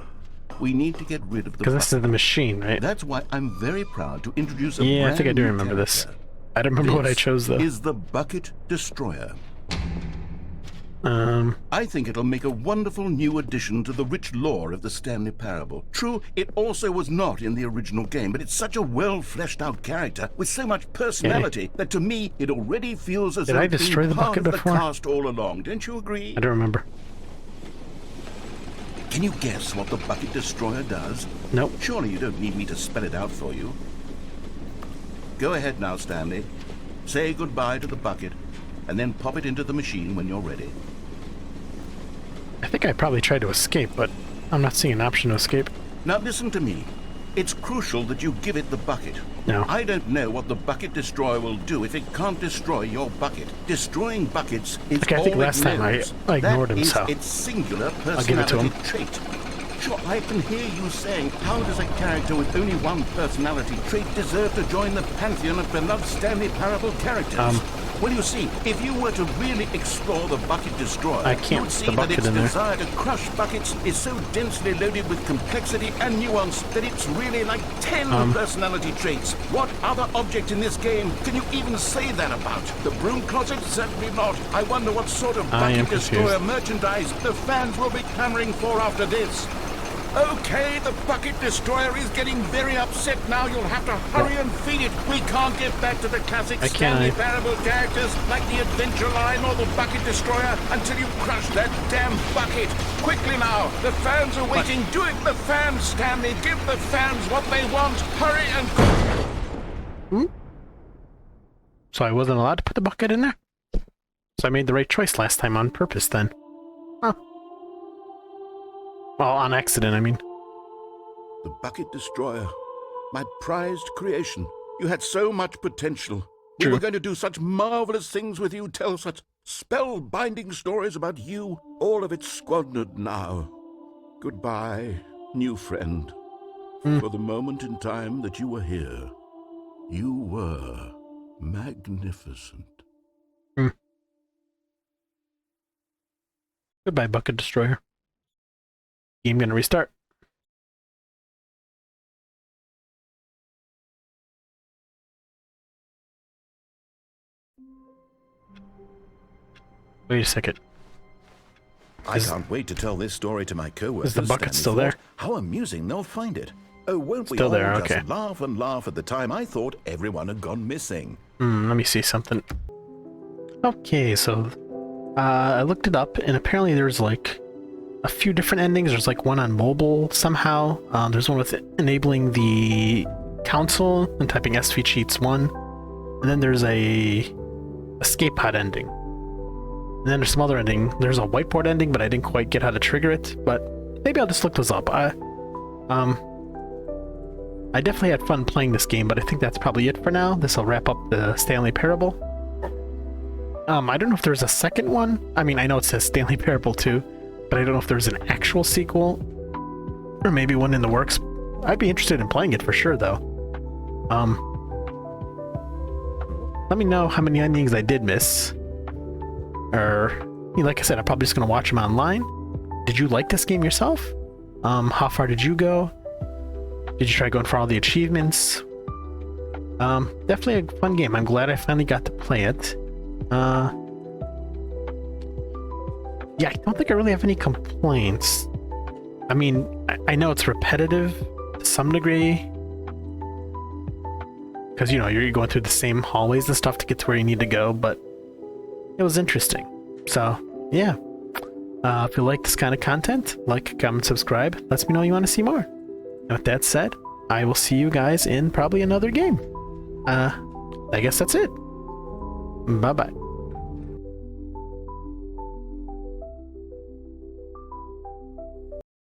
S5: We need to get rid of the
S1: Because this is the machine, right?
S5: That's why I'm very proud to introduce a
S1: Yeah, I think I
S5: brand
S1: do
S5: new
S1: remember this.
S5: character.
S1: I don't remember what I
S5: This
S1: chose, though.
S5: is the Bucket Destroyer.
S1: Um,
S5: I think it'll make a wonderful new addition to the rich lore of the Stanley Parable. True, it also was not in the original game, but it's such a well-fleshed-out character with so much personality that to me it already feels as
S1: Did
S5: though
S1: I
S5: it's been
S1: destroy the
S5: part
S1: bucket
S5: of
S1: before?
S5: the cast all along. Don't you agree?
S1: I don't remember.
S5: Can you guess what the Bucket Destroyer does?
S1: Nope.
S5: Surely you don't need me to spell it out for you. Go ahead now, Stanley. Say goodbye to the bucket, and then pop it into the machine when you're ready.
S1: I think I probably tried to escape, but I'm not seeing an option to escape.
S5: Now listen to me. It's crucial that you give it the bucket.
S1: No.
S5: I don't know what the Bucket Destroyer will do if it can't destroy your bucket. Destroying buckets is
S1: Okay, I
S5: all
S1: think
S5: it
S1: last time I
S5: knows.
S1: ignored
S5: That
S1: him,
S5: is
S1: so
S5: its singular
S1: I'll give it to
S5: personality
S1: him.
S5: trait. Sure, I can hear you saying, how does a character with only one personality trait deserve to join the pantheon of beloved Stanley Parable characters? Well, you see, if you were to really explore the Bucket Destroyer,
S1: I can't
S5: you would
S1: put
S5: see
S1: the
S5: that
S1: bucket
S5: its
S1: in there.
S5: desire to crush buckets is so densely loaded with complexity and nuance that it's really like 10 personality traits. What other object in this game can you even say that about? The Broom Closet? Certainly not. I wonder what sort of
S1: I am
S5: Bucket Destroyer
S1: confused.
S5: merchandise the fans will be clamoring for after this. Okay, the Bucket Destroyer is getting very upset now. You'll have to hurry and feed it. We can't get back to the classic
S1: I
S5: Stanley
S1: can't.
S5: Parable characters like the Adventure Line or the Bucket Destroyer until you crush that damn bucket. Quickly now, the fans are waiting. Do it, the fans, Stanley. Give the fans what they want. Hurry and...
S1: So I wasn't allowed to put the bucket in there? So I made the right choice last time on purpose, then. Huh. Well, on accident, I mean.
S5: The Bucket Destroyer. My prized creation. You had so much potential. We
S1: True.
S5: were going to do such marvelous things with you, tell such spell-binding stories about you. All of it squandered now. Goodbye, new friend. For the moment in time that you were here, you were magnificent.
S1: Goodbye, Bucket Destroyer. Game gonna restart. Wait a second.
S3: I can't wait to tell this story to my co-workers.
S1: Is the bucket
S3: Stanley
S1: still there?
S3: thought. How amusing they'll find it. Oh, won't we
S1: Still
S3: all
S1: there,
S3: just
S1: okay.
S3: laugh and laugh at the time I thought everyone had gone missing.
S1: Let me see something. Okay, so I looked it up, and apparently there's like a few different endings. There's like one on mobile somehow. There's one with enabling the console and typing SV cheats 1, and then there's a escape pod ending. And then there's some other ending. There's a whiteboard ending, but I didn't quite get how to trigger it. But maybe I'll just look those up. I definitely had fun playing this game, but I think that's probably it for now. This will wrap up the Stanley Parable. I don't know if there's a second one. I mean, I know it says Stanley Parable 2, but I don't know if there's an actual sequel, or maybe one in the works. I'd be interested in playing it for sure, though. Let me know how many endings I did miss. Or, like I said, I'm probably just going to watch them online. Did you like this game yourself? How far did you go? Did you try going for all the achievements? Definitely a fun game. I'm glad I finally got to play it. Yeah, I don't think I really have any complaints. I mean, I know it's repetitive to some degree, because, you know, you're going through the same hallways and stuff to get to where you need to go, but it was interesting. So, yeah. If you like this kind of content, like, comment, subscribe. Lets me know you want to see more. And with that said, I will see you guys in probably another game. I guess that's it. Bye-bye.